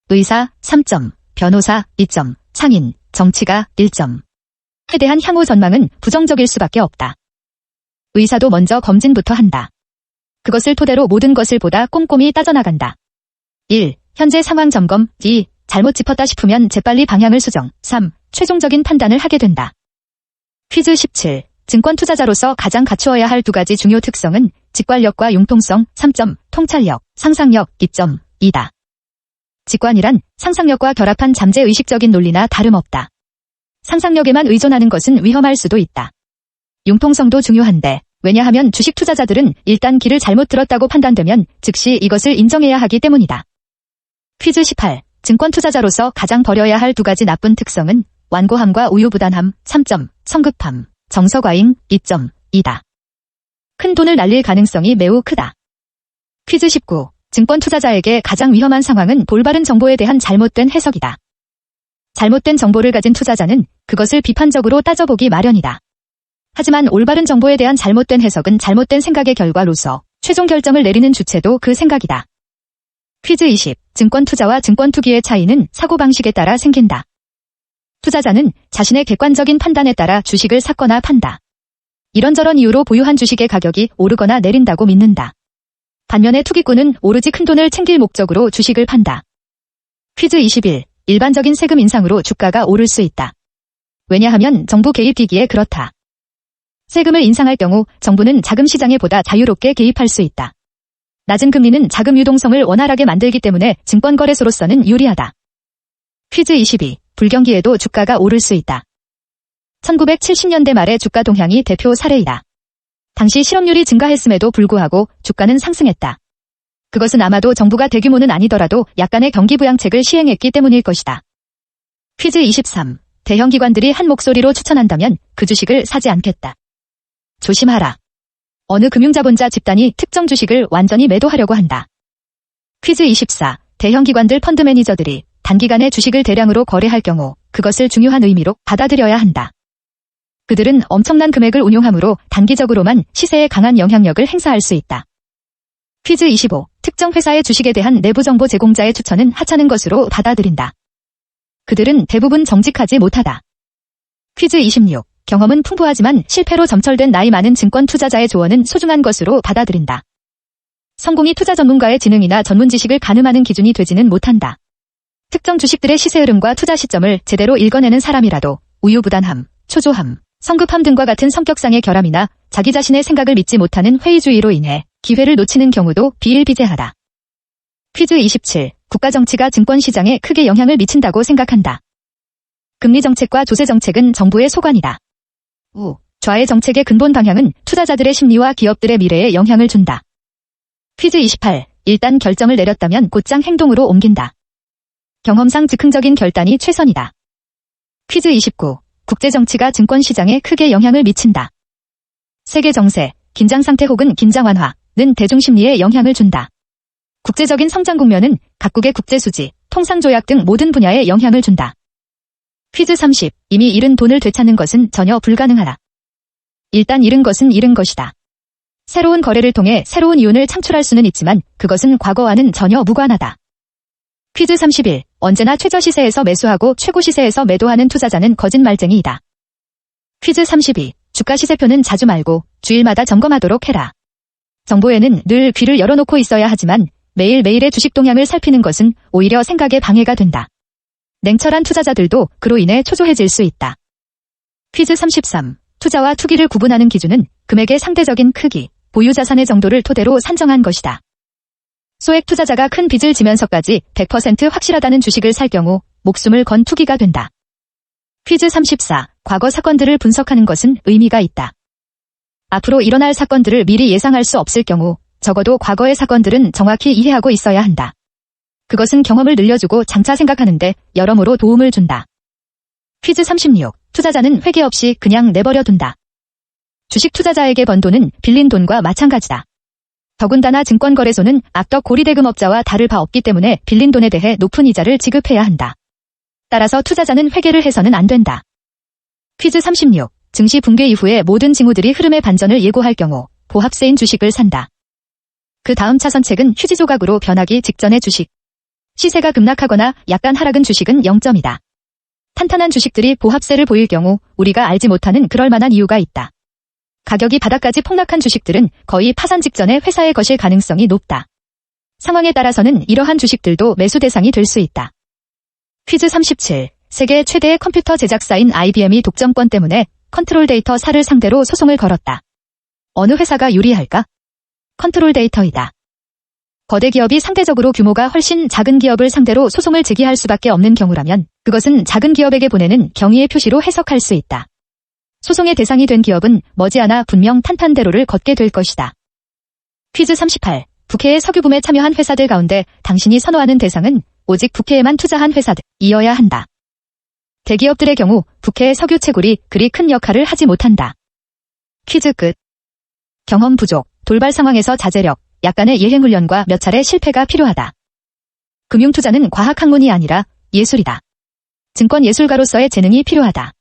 의사 3점, 변호사 2점, 상인, 정치가 1점. 에 대한 향후 전망은 부정적일 수밖에 없다. 의사도 먼저 검진부터 한다. 그것을 토대로 모든 것을 보다 꼼꼼히 따져나간다. 1. 현재 상황 점검. 2. 잘못 짚었다 싶으면 재빨리 방향을 수정. 3. 최종적인 판단을 하게 된다. 퀴즈 17. 증권 투자자로서 가장 갖추어야 할 두 가지 중요 특성은 직관력과 융통성 3점, 통찰력, 상상력 2점, 이다. 직관이란 상상력과 결합한 잠재의식적인 논리나 다름없다. 상상력에만 의존하는 것은 위험할 수도 있다. 융통성도 중요한데 왜냐하면 주식 투자자들은 일단 길을 잘못 들었다고 판단되면 즉시 이것을 인정해야 하기 때문이다. 퀴즈 18. 증권 투자자로서 가장 버려야 할 두 가지 나쁜 특성은 완고함과 우유부단함 3점, 성급함, 정서과잉 2점, 이다. 큰 돈을 날릴 가능성이 매우 크다. 퀴즈 19. 증권 투자자에게 가장 위험한 상황은 올바른 정보에 대한 잘못된 해석이다. 잘못된 정보를 가진 투자자는 그것을 비판적으로 따져보기 마련이다. 하지만 올바른 정보에 대한 잘못된 해석은 잘못된 생각의 결과로서 최종 결정을 내리는 주체도 그 생각이다. 퀴즈 20. 증권 투자와 증권 투기의 차이는 사고방식에 따라 생긴다. 투자자는 자신의 객관적인 판단에 따라 주식을 샀거나 판다. 이런저런 이유로 보유한 주식의 가격이 오르거나 내린다고 믿는다. 반면에 투기꾼은 오로지 큰돈을 챙길 목적으로 주식을 판다. 퀴즈 21. 일반적인 세금 인상으로 주가가 오를 수 있다. 왜냐하면 정부 개입이기에 그렇다. 세금을 인상할 경우 정부는 자금 시장에 보다 자유롭게 개입할 수 있다. 낮은 금리는 자금 유동성을 원활하게 만들기 때문에 증권거래소로서는 유리하다. 퀴즈 22. 불경기에도 주가가 오를 수 있다. 1970년대 말의 주가 동향이 대표 사례이다. 당시 실업률이 증가했음에도 불구하고 주가는 상승했다. 그것은 아마도 정부가 대규모는 아니더라도 약간의 경기부양책을 시행했기 때문일 것이다. 퀴즈 23. 대형 기관들이 한 목소리로 추천한다면 그 주식을 사지 않겠다. 조심하라. 어느 금융자본자 집단이 특정 주식을 완전히 매도하려고 한다. 퀴즈 24. 대형 기관들 펀드 매니저들이 단기간에 주식을 대량으로 거래할 경우 그것을 중요한 의미로 받아들여야 한다. 그들은 엄청난 금액을 운용하므로 단기적으로만 시세에 강한 영향력을 행사할 수 있다. 퀴즈 25. 특정 회사의 주식에 대한 내부 정보 제공자의 추천은 하찮은 것으로 받아들인다. 그들은 대부분 정직하지 못하다. 퀴즈 26. 경험은 풍부하지만 실패로 점철된 나이 많은 증권 투자자의 조언은 소중한 것으로 받아들인다. 성공이 투자 전문가의 지능이나 전문 지식을 가늠하는 기준이 되지는 못한다. 특정 주식들의 시세 흐름과 투자 시점을 제대로 읽어내는 사람이라도 우유부단함, 초조함, 성급함 등과 같은 성격상의 결함이나 자기 자신의 생각을 믿지 못하는 회의주의로 인해 기회를 놓치는 경우도 비일비재하다. 퀴즈 27. 국가 정치가 증권 시장에 크게 영향을 미친다고 생각한다. 금리 정책과 조세 정책은 정부의 소관이다. 좌의 정책의 근본 방향은 투자자들의 심리와 기업들의 미래에 영향을 준다. 퀴즈 28. 일단 결정을 내렸다면 곧장 행동으로 옮긴다. 경험상 즉흥적인 결단이 최선이다. 퀴즈 29. 국제 정치가 증권 시장에 크게 영향을 미친다. 세계 정세, 긴장 상태 혹은 긴장 완화는 대중 심리에 영향을 준다. 국제적인 성장 국면은 각국의 국제 수지, 통상 조약 등 모든 분야에 영향을 준다. 퀴즈 30. 이미 잃은 돈을 되찾는 것은 전혀 불가능하다. 일단 잃은 것은 잃은 것이다. 새로운 거래를 통해 새로운 이윤을 창출할 수는 있지만 그것은 과거와는 전혀 무관하다. 퀴즈 31. 언제나 최저 시세에서 매수하고 최고 시세에서 매도하는 투자자는 거짓말쟁이이다. 퀴즈 32. 주가 시세표는 자주 말고 주일마다 점검하도록 해라. 정보에는 늘 귀를 열어놓고 있어야 하지만 매일매일의 주식 동향을 살피는 것은 오히려 생각에 방해가 된다. 냉철한 투자자들도 그로 인해 초조해질 수 있다. 퀴즈 33. 투자와 투기를 구분하는 기준은 금액의 상대적인 크기, 보유 자산의 정도를 토대로 산정한 것이다. 소액 투자자가 큰 빚을 지면서까지 100% 확실하다는 주식을 살 경우 목숨을 건 투기가 된다. 퀴즈 34. 과거 사건들을 분석하는 것은 의미가 있다. 앞으로 일어날 사건들을 미리 예상할 수 없을 경우 적어도 과거의 사건들은 정확히 이해하고 있어야 한다. 그것은 경험을 늘려주고 장차 생각하는데 여러모로 도움을 준다. 퀴즈 36. 투자자는 회개 없이 그냥 내버려 둔다. 주식 투자자에게 번 돈은 빌린 돈과 마찬가지다. 더군다나 증권거래소는 악덕 고리대금업자와 다를 바 없기 때문에 빌린 돈에 대해 높은 이자를 지급해야 한다. 따라서 투자자는 회개를 해서는 안 된다. 퀴즈 36. 증시 붕괴 이후에 모든 징후들이 흐름의 반전을 예고할 경우 보합세인 주식을 산다. 그 다음 차선책은 휴지 조각으로 변하기 직전의 주식. 시세가 급락하거나 약간 하락은 주식은 0점이다. 탄탄한 주식들이 보합세를 보일 경우 우리가 알지 못하는 그럴 만한 이유가 있다. 가격이 바닥까지 폭락한 주식들은 거의 파산 직전에 회사의 것일 가능성이 높다. 상황에 따라서는 이러한 주식들도 매수 대상이 될 수 있다. 퀴즈 37. 세계 최대의 컴퓨터 제작사인 IBM이 독점권 때문에 컨트롤 데이터사를 상대로 소송을 걸었다. 어느 회사가 유리할까? 컨트롤 데이터이다. 거대 기업이 상대적으로 규모가 훨씬 작은 기업을 상대로 소송을 제기할 수밖에 없는 경우라면 그것은 작은 기업에게 보내는 경의의 표시로 해석할 수 있다. 소송의 대상이 된 기업은 머지않아 분명 탄탄대로를 걷게 될 것이다. 퀴즈 38. 국회의 석유붐에 참여한 회사들 가운데 당신이 선호하는 대상은 오직 국회에만 투자한 회사들이어야 한다. 대기업들의 경우 국회의 석유 채굴이 그리 큰 역할을 하지 못한다. 퀴즈 끝. 경험 부족, 돌발 상황에서 자제력, 약간의 예행훈련과 몇 차례 실패가 필요하다. 금융투자는 과학학문이 아니라 예술이다. 증권 예술가로서의 재능이 필요하다.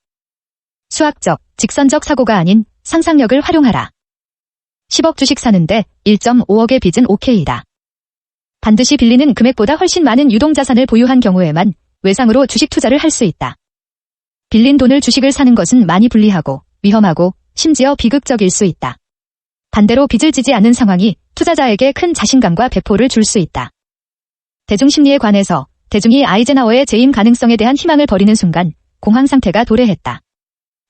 수학적, 직선적 사고가 아닌 상상력을 활용하라. 10억 주식 사는데 1.5억의 빚은 오케이다. 반드시 빌리는 금액보다 훨씬 많은 유동자산을 보유한 경우에만 외상으로 주식 투자를 할 수 있다. 빌린 돈을 주식을 사는 것은 많이 불리하고 위험하고 심지어 비극적일 수 있다. 반대로 빚을 지지 않는 상황이 투자자에게 큰 자신감과 배포를 줄 수 있다. 대중심리에 관해서 대중이 아이젠하워의 재임 가능성에 대한 희망을 버리는 순간 공황 상태가 도래했다.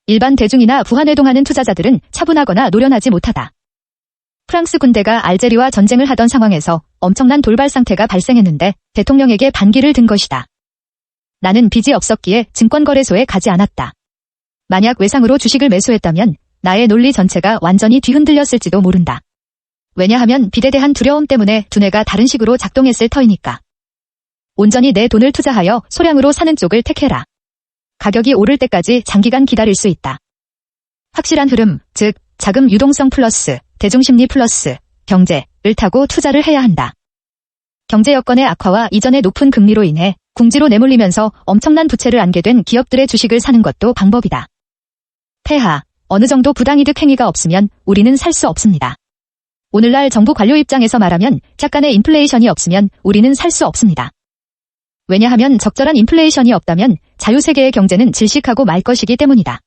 일반 대중이나 부한회동하는 투자자들은 차분하거나 노련하지 못하다. 프랑스 군대가 알제리와 전쟁을 하던 상황에서 엄청난 돌발 상태가 발생했는데 대통령에게 반기를 든 것이다. 나는 빚이 없었기에 증권거래소에 가지 않았다. 만약 외상으로 주식을 매수했다면 나의 논리 전체가 완전히 뒤흔들렸을지도 모른다. 왜냐하면 빚에 대한 두려움 때문에 두뇌가 다른 식으로 작동했을 터이니까. 온전히 내 돈을 투자하여 소량으로 사는 쪽을 택해라. 가격이 오를 때까지 장기간 기다릴 수 있다. 확실한 흐름, 즉 자금 유동성 플러스 대중심리 플러스 경제를 타고 투자를 해야 한다. 경제 여건의 악화와 이전의 높은 금리로 인해 궁지로 내몰리면서 엄청난 부채를 안게 된 기업들의 주식을 사는 것도 방법이다. 폐하, 어느 정도 부당이득 행위가 없으면 우리는 살 수 없습니다. 오늘날 정부 관료 입장에서 말하면 약간의 인플레이션이 없으면 우리는 살 수 없습니다. 왜냐하면 적절한 인플레이션이 없다면 자유세계의 경제는 질식하고 말 것이기 때문이다.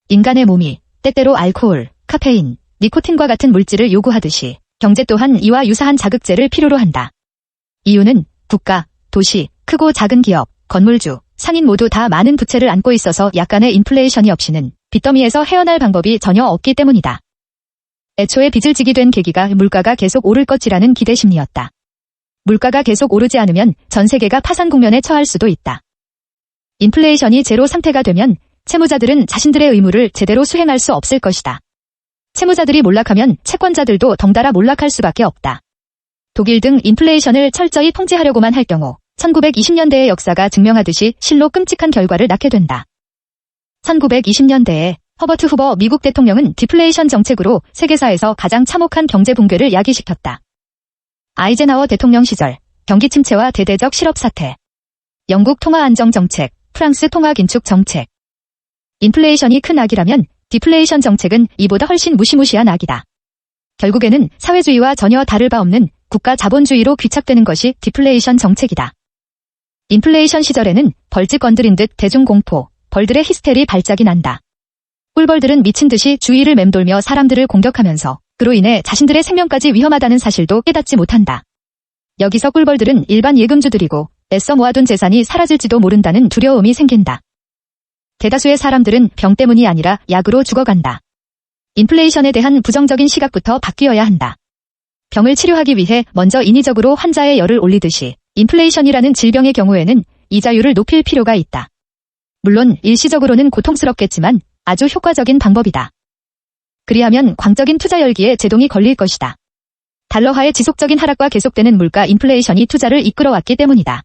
인간의 몸이 때때로 알코올, 카페인, 니코틴과 같은 물질을 요구하듯이 경제 또한 이와 유사한 자극제를 필요로 한다. 이유는 국가, 도시, 크고 작은 기업, 건물주, 상인 모두 다 많은 부채를 안고 있어서 약간의 인플레이션이 없이는 빚더미에서 헤어날 방법이 전혀 없기 때문이다. 애초에 빚을 지게 된 계기가 물가가 계속 오를 것이라는 기대 심리였다. 물가가 계속 오르지 않으면 전 세계가 파산 국면에 처할 수도 있다. 인플레이션이 제로 상태가 되면 채무자들은 자신들의 의무를 제대로 수행할 수 없을 것이다. 채무자들이 몰락하면 채권자들도 덩달아 몰락할 수밖에 없다. 독일 등 인플레이션을 철저히 통제하려고만 할 경우 1920년대의 역사가 증명하듯이 실로 끔찍한 결과를 낳게 된다. 1920년대에 허버트 후버 미국 대통령은 디플레이션 정책으로 세계사에서 가장 참혹한 경제 붕괴를 야기시켰다. 아이젠하워 대통령 시절 경기 침체와 대대적 실업 사태, 영국 통화 안정 정책, 프랑스 통화 긴축 정책. 인플레이션이 큰 악이라면 디플레이션 정책은 이보다 훨씬 무시무시한 악이다. 결국에는 사회주의와 전혀 다를 바 없는 국가 자본주의로 귀착되는 것이 디플레이션 정책이다. 인플레이션 시절에는 벌집 건드린 듯 대중공포, 벌들의 히스테리 발작이 난다. 꿀벌들은 미친 듯이 주위를 맴돌며 사람들을 공격하면서 그로 인해 자신들의 생명까지 위험하다는 사실도 깨닫지 못한다. 여기서 꿀벌들은 일반 예금주들이고 애써 모아둔 재산이 사라질지도 모른다는 두려움이 생긴다. 대다수의 사람들은 병 때문이 아니라 약으로 죽어간다. 인플레이션에 대한 부정적인 시각부터 바뀌어야 한다. 병을 치료하기 위해 먼저 인위적으로 환자의 열을 올리듯이 인플레이션이라는 질병의 경우에는 이자율을 높일 필요가 있다. 물론 일시적으로는 고통스럽겠지만 아주 효과적인 방법이다. 그리하면 광적인 투자 열기에 제동이 걸릴 것이다. 달러화의 지속적인 하락과 계속되는 물가 인플레이션이 투자를 이끌어왔기 때문이다.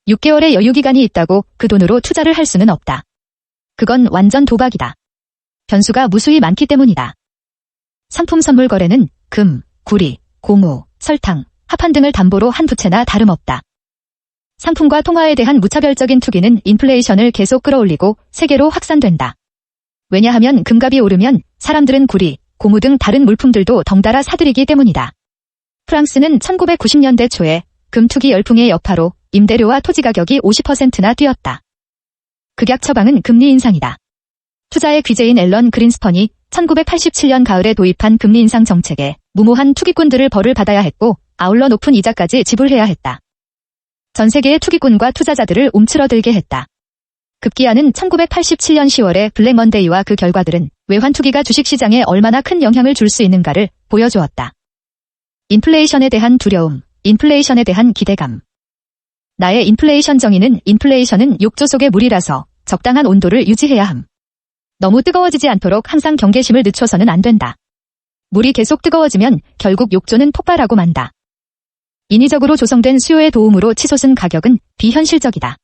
6개월의 여유기간이 있다고 그 돈으로 투자를 할 수는 없다. 그건 완전 도박이다. 변수가 무수히 많기 때문이다. 상품 선물 거래는 금, 구리, 고무, 설탕, 합판 등을 담보로 한 부채나 다름없다. 상품과 통화에 대한 무차별적인 투기는 인플레이션을 계속 끌어올리고 세계로 확산된다. 왜냐하면 금값이 오르면 사람들은 구리, 고무 등 다른 물품들도 덩달아 사들이기 때문이다. 프랑스는 1990년대 초에 금투기 열풍의 여파로 임대료와 토지 가격이 50%나 뛰었다. 극약 처방은 금리 인상이다. 투자의 귀재인 앨런 그린스펀이 1987년 가을에 도입한 금리 인상 정책에 무모한 투기꾼들을 벌을 받아야 했고 아울러 높은 이자까지 지불해야 했다. 전 세계의 투기꾼과 투자자들을 움츠러들게 했다. 급기야는 1987년 10월에 블랙먼데이와 그 결과들은 외환 투기가 주식시장에 얼마나 큰 영향을 줄 수 있는가를 보여주었다. 인플레이션에 대한 두려움, 인플레이션에 대한 기대감. 나의 인플레이션 정의는 인플레이션은 욕조 속의 물이라서 적당한 온도를 유지해야 함. 너무 뜨거워지지 않도록 항상 경계심을 늦춰서는 안 된다. 물이 계속 뜨거워지면 결국 욕조는 폭발하고 만다. 인위적으로 조성된 수요의 도움으로 치솟은 가격은 비현실적이다.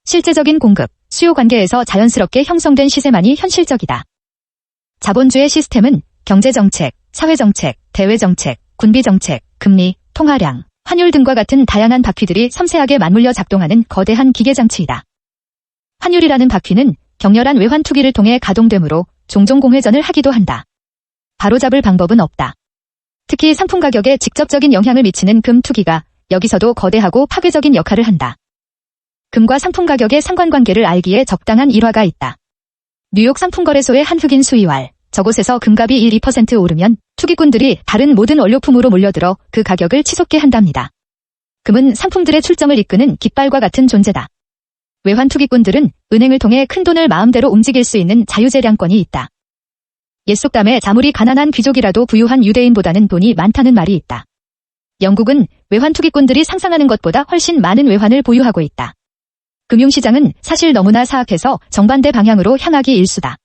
실제적인 공급, 수요 관계에서 자연스럽게 형성된 시세만이 현실적이다. 자본주의 시스템은 경제정책, 사회정책, 대외정책, 군비정책, 금리, 통화량, 환율 등과 같은 다양한 바퀴들이 섬세하게 맞물려 작동하는 거대한 기계장치이다. 환율이라는 바퀴는 격렬한 외환 투기를 통해 가동되므로 종종 공회전을 하기도 한다. 바로잡을 방법은 없다. 특히 상품 가격에 직접적인 영향을 미치는 금 투기가 여기서도 거대하고 파괴적인 역할을 한다. 금과 상품 가격의 상관관계를 알기에 적당한 일화가 있다. 뉴욕 상품거래소의 한 흑인 수의왈, 저곳에서 금값이 1~2% 오르면 투기꾼들이 다른 모든 원료품으로 몰려들어 그 가격을 치솟게 한답니다. 금은 상품들의 출정을 이끄는 깃발과 같은 존재다. 외환 투기꾼들은 은행을 통해 큰 돈을 마음대로 움직일 수 있는 자유재량권이 있다. 옛 속담에 자물이 가난한 귀족이라도 부유한 유대인보다는 돈이 많다는 말이 있다. 영국은 외환 투기꾼들이 상상하는 것보다 훨씬 많은 외환을 보유하고 있다. 금융시장은 사실 너무나 사악해서 정반대 방향으로 향하기 일쑤다.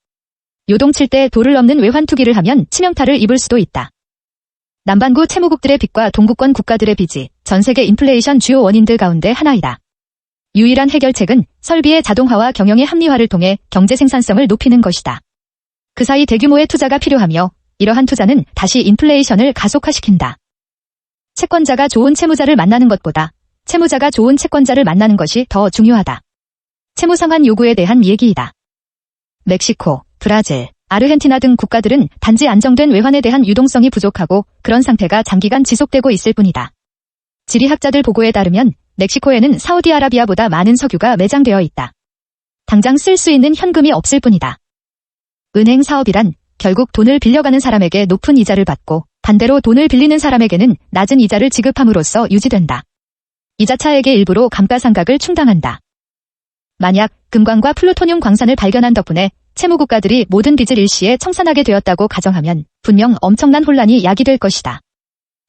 요동칠 때 도를 넘는 외환 투기를 하면 치명타를 입을 수도 있다. 남반구 채무국들의 빚과 동구권 국가들의 빚이 전 세계 인플레이션 주요 원인들 가운데 하나이다. 유일한 해결책은 설비의 자동화와 경영의 합리화를 통해 경제 생산성을 높이는 것이다. 그 사이 대규모의 투자가 필요하며 이러한 투자는 다시 인플레이션을 가속화시킨다. 채권자가 좋은 채무자를 만나는 것보다 채무자가 좋은 채권자를 만나는 것이 더 중요하다. 채무 상환 요구에 대한 얘기이다. 멕시코, 브라질, 아르헨티나 등 국가들은 단지 안정된 외환에 대한 유동성이 부족하고 그런 상태가 장기간 지속되고 있을 뿐이다. 지리학자들 보고에 따르면 멕시코에는 사우디아라비아보다 많은 석유가 매장되어 있다. 당장 쓸 수 있는 현금이 없을 뿐이다. 은행 사업이란 결국 돈을 빌려가는 사람에게 높은 이자를 받고 반대로 돈을 빌리는 사람에게는 낮은 이자를 지급함으로써 유지된다. 이자 차액의 일부로 감가상각을 충당한다. 만약 금광과 플루토늄 광산을 발견한 덕분에 채무국가들이 모든 빚을 일시에 청산하게 되었다고 가정하면 분명 엄청난 혼란이 야기될 것이다.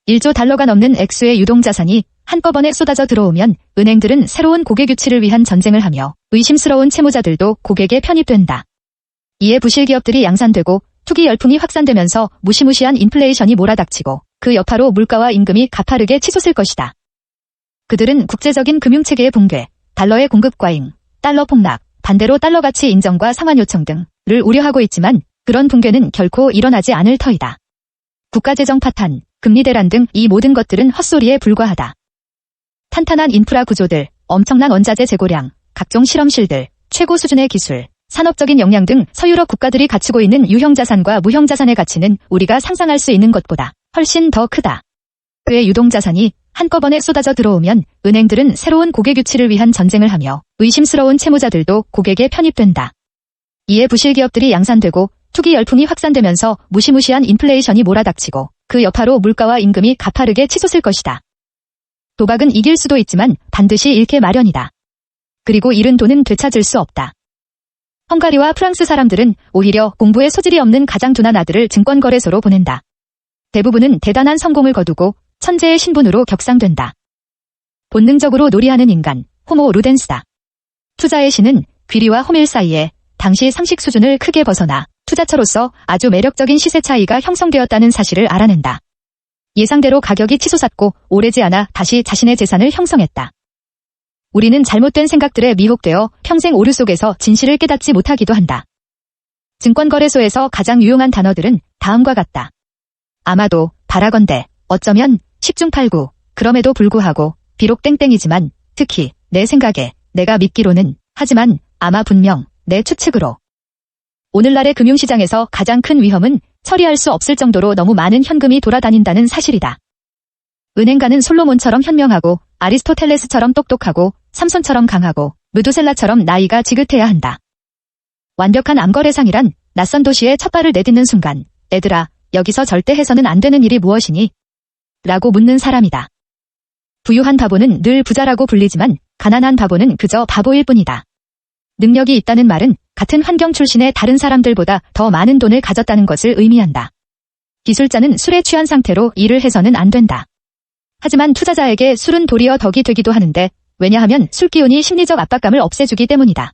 1조 달러가 넘는 액수의 유동자산이 한꺼번에 쏟아져 들어오면 은행들은 새로운 고객 유치를 위한 전쟁을 하며 의심스러운 채무자들도 고객에 편입된다. 이에 부실기업들이 양산되고 투기 열풍이 확산되면서 무시무시한 인플레이션이 몰아닥치고 그 여파로 물가와 임금이 가파르게 치솟을 것이다. 그들은 국제적인 금융체계의 붕괴, 달러의 공급 과잉, 달러 폭락, 반대로 달러 가치 인정과 상환 요청 등을 우려하고 있지만 그런 붕괴는 결코 일어나지 않을 터이다. 국가재정 파탄, 금리 대란 등 이 모든 것들은 헛소리에 불과하다. 탄탄한 인프라 구조들, 엄청난 원자재 재고량, 각종 실험실들, 최고 수준의 기술, 산업적인 역량 등 서유럽 국가들이 갖추고 있는 유형자산과 무형자산의 가치는 우리가 상상할 수 있는 것보다 훨씬 더 크다. 그의 유동자산이 한꺼번에 쏟아져 들어오면 은행들은 새로운 고객 유치를 위한 전쟁을 하며 의심스러운 채무자들도 고객에 편입된다. 이에 부실기업들이 양산되고 투기 열풍이 확산되면서 무시무시한 인플레이션이 몰아닥치고 그 여파로 물가와 임금이 가파르게 치솟을 것이다. 도박은 이길 수도 있지만 반드시 잃게 마련이다. 그리고 잃은 돈은 되찾을 수 없다. 헝가리와 프랑스 사람들은 오히려 공부에 소질이 없는 가장 둔한 아들을 증권거래소로 보낸다. 대부분은 대단한 성공을 거두고 천재의 신분으로 격상된다. 본능적으로 놀이하는 인간, 호모 루덴스다. 투자의 신은 귀리와 호밀 사이에 당시 상식 수준을 크게 벗어나 투자처로서 아주 매력적인 시세 차이가 형성되었다는 사실을 알아낸다. 예상대로 가격이 치솟았고 오래지 않아 다시 자신의 재산을 형성했다. 우리는 잘못된 생각들에 미혹되어 평생 오류 속에서 진실을 깨닫지 못하기도 한다. 증권거래소에서 가장 유용한 단어들은 다음과 같다. 아마도, 바라건대, 어쩌면, 10중 8구, 그럼에도 불구하고, 비록 땡땡이지만, 특히, 내 생각에, 내가 믿기로는, 하지만, 아마 분명, 내 추측으로. 오늘날의 금융시장에서 가장 큰 위험은 처리할 수 없을 정도로 너무 많은 현금이 돌아다닌다는 사실이다. 은행가는 솔로몬처럼 현명하고, 아리스토텔레스처럼 똑똑하고, 삼손처럼 강하고, 무두셀라처럼 나이가 지긋해야 한다. 완벽한 암거래상이란 낯선 도시에 첫 발을 내딛는 순간, 애들아, 여기서 절대 해서는 안 되는 일이 무엇이니? 라고 묻는 사람이다. 부유한 바보는 늘 부자라고 불리지만 가난한 바보는 그저 바보일 뿐이다. 능력이 있다는 말은 같은 환경 출신의 다른 사람들보다 더 많은 돈을 가졌다는 것을 의미한다. 기술자는 술에 취한 상태로 일을 해서는 안 된다. 하지만 투자자에게 술은 도리어 덕이 되기도 하는데 왜냐하면 술기운이 심리적 압박감을 없애주기 때문이다.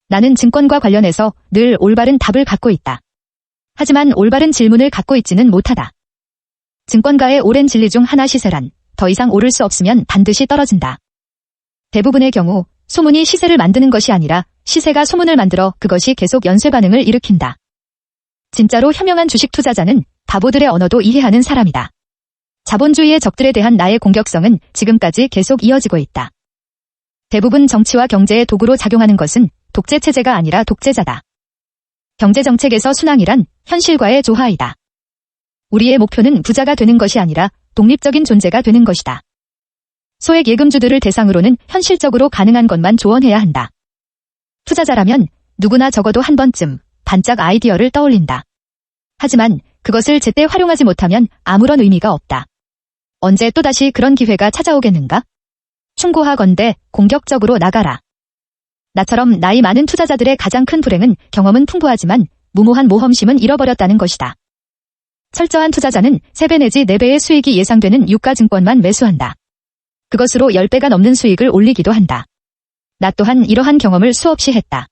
나는 증권과 관련해서 늘 올바른 답을 갖고 있다. 하지만 올바른 질문을 갖고 있지는 못하다. 증권가의 오랜 진리 중 하나 시세란 더 이상 오를 수 없으면 반드시 떨어진다. 대부분의 경우 소문이 시세를 만드는 것이 아니라 시세가 소문을 만들어 그것이 계속 연쇄 반응을 일으킨다. 진짜로 현명한 주식 투자자는 바보들의 언어도 이해하는 사람이다. 자본주의의 적들에 대한 나의 공격성은 지금까지 계속 이어지고 있다. 대부분 정치와 경제의 도구로 작용하는 것은 독재 체제가 아니라 독재자다. 경제정책에서 순항이란 현실과의 조화이다. 우리의 목표는 부자가 되는 것이 아니라 독립적인 존재가 되는 것이다. 소액 예금주들을 대상으로는 현실적으로 가능한 것만 조언해야 한다. 투자자라면 누구나 적어도 한 번쯤 반짝 아이디어를 떠올린다. 하지만 그것을 제때 활용하지 못하면 아무런 의미가 없다. 언제 또다시 그런 기회가 찾아오겠는가? 충고하건대 공격적으로 나가라. 나처럼 나이 많은 투자자들의 가장 큰 불행은 경험은 풍부하지만 무모한 모험심은 잃어버렸다는 것이다. 철저한 투자자는 3배 내지 4배의 수익이 예상되는 유가증권만 매수한다. 그것으로 10배가 넘는 수익을 올리기도 한다. 나 또한 이러한 경험을 수없이 했다.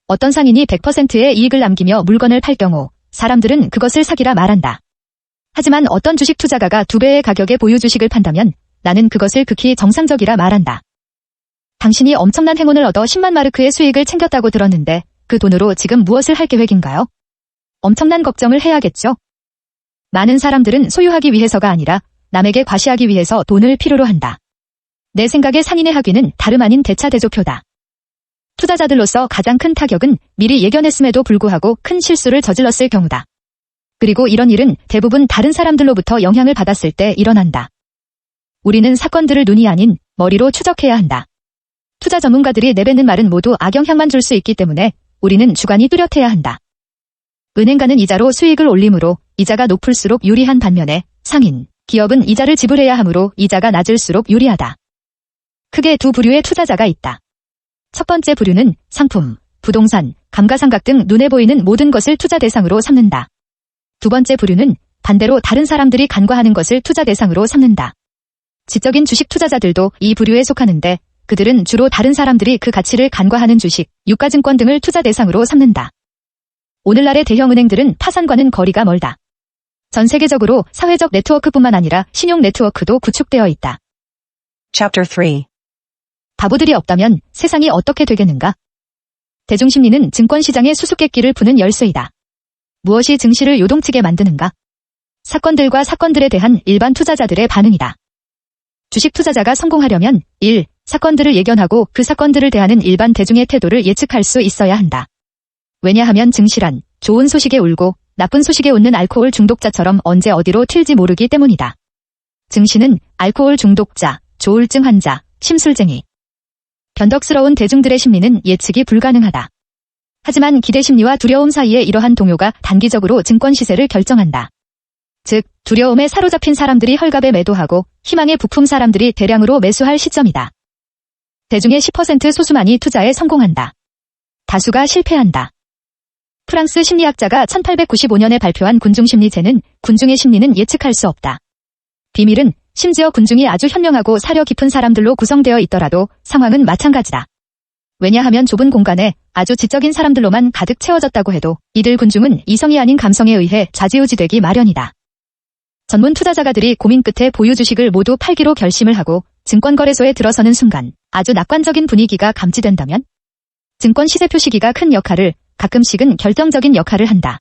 어떤 상인이 100%의 이익을 남기며 물건을 팔 경우 사람들은 그것을 사기라 말한다. 하지만 어떤 주식 투자가가 2배의 가격에 보유 주식을 판다면 나는 그것을 극히 정상적이라 말한다. 당신이 엄청난 행운을 얻어 10만 마르크의 수익을 챙겼다고 들었는데 그 돈으로 지금 무엇을 할 계획인가요? 엄청난 걱정을 해야겠죠? 많은 사람들은 소유하기 위해서가 아니라 남에게 과시하기 위해서 돈을 필요로 한다. 내 생각에 상인의 학위는 다름 아닌 대차대조표다. 투자자들로서 가장 큰 타격은 미리 예견했음에도 불구하고 큰 실수를 저질렀을 경우다. 그리고 이런 일은 대부분 다른 사람들로부터 영향을 받았을 때 일어난다. 우리는 사건들을 눈이 아닌 머리로 추적해야 한다. 투자 전문가들이 내뱉는 말은 모두 악영향만 줄 수 있기 때문에 우리는 주관이 뚜렷해야 한다. 은행가는 이자로 수익을 올리므로 이자가 높을수록 유리한 반면에 상인, 기업은 이자를 지불해야 하므로 이자가 낮을수록 유리하다. 크게 두 부류의 투자자가 있다. 첫 번째 부류는 상품, 부동산, 감가상각 등 눈에 보이는 모든 것을 투자 대상으로 삼는다. 두 번째 부류는 반대로 다른 사람들이 간과하는 것을 투자 대상으로 삼는다. 지적인 주식 투자자들도 이 부류에 속하는데 그들은 주로 다른 사람들이 그 가치를 간과하는 주식, 유가증권 등을 투자 대상으로 삼는다. 오늘날의 대형은행들은 파산과는 거리가 멀다. 전 세계적으로 사회적 네트워크뿐만 아니라 신용 네트워크도 구축되어 있다. Chapter 3. 바보들이 없다면 세상이 어떻게 되겠는가? 대중심리는 증권시장의 수수께끼를 푸는 열쇠이다. 무엇이 증시를 요동치게 만드는가? 사건들과 사건들에 대한 일반 투자자들의 반응이다. 주식 투자자가 성공하려면 1. 사건들을 예견하고 그 사건들을 대하는 일반 대중의 태도를 예측할 수 있어야 한다. 왜냐하면 증시란 좋은 소식에 울고 나쁜 소식에 웃는 알코올 중독자처럼 언제 어디로 튈지 모르기 때문이다. 증시는 알코올 중독자, 조울증 환자, 심술쟁이. 변덕스러운 대중들의 심리는 예측이 불가능하다. 하지만 기대심리와 두려움 사이에 이러한 동요가 단기적으로 증권 시세를 결정한다. 즉, 두려움에 사로잡힌 사람들이 헐값에 매도하고 희망에 부푼 사람들이 대량으로 매수할 시점이다. 대중의 10% 소수만이 투자에 성공한다. 다수가 실패한다. 프랑스 심리학자가 1895년에 발표한 군중심리제는 군중의 심리는 예측할 수 없다. 비밀은 심지어 군중이 아주 현명하고 사려 깊은 사람들로 구성되어 있더라도 상황은 마찬가지다. 왜냐하면 좁은 공간에 아주 지적인 사람들로만 가득 채워졌다고 해도 이들 군중은 이성이 아닌 감성에 의해 좌지우지되기 마련이다. 전문 투자자가들이 고민 끝에 보유 주식을 모두 팔기로 결심을 하고 증권거래소에 들어서는 순간 아주 낙관적인 분위기가 감지된다면 증권 시세 표시기가 큰 역할을, 가끔씩은 결정적인 역할을 한다.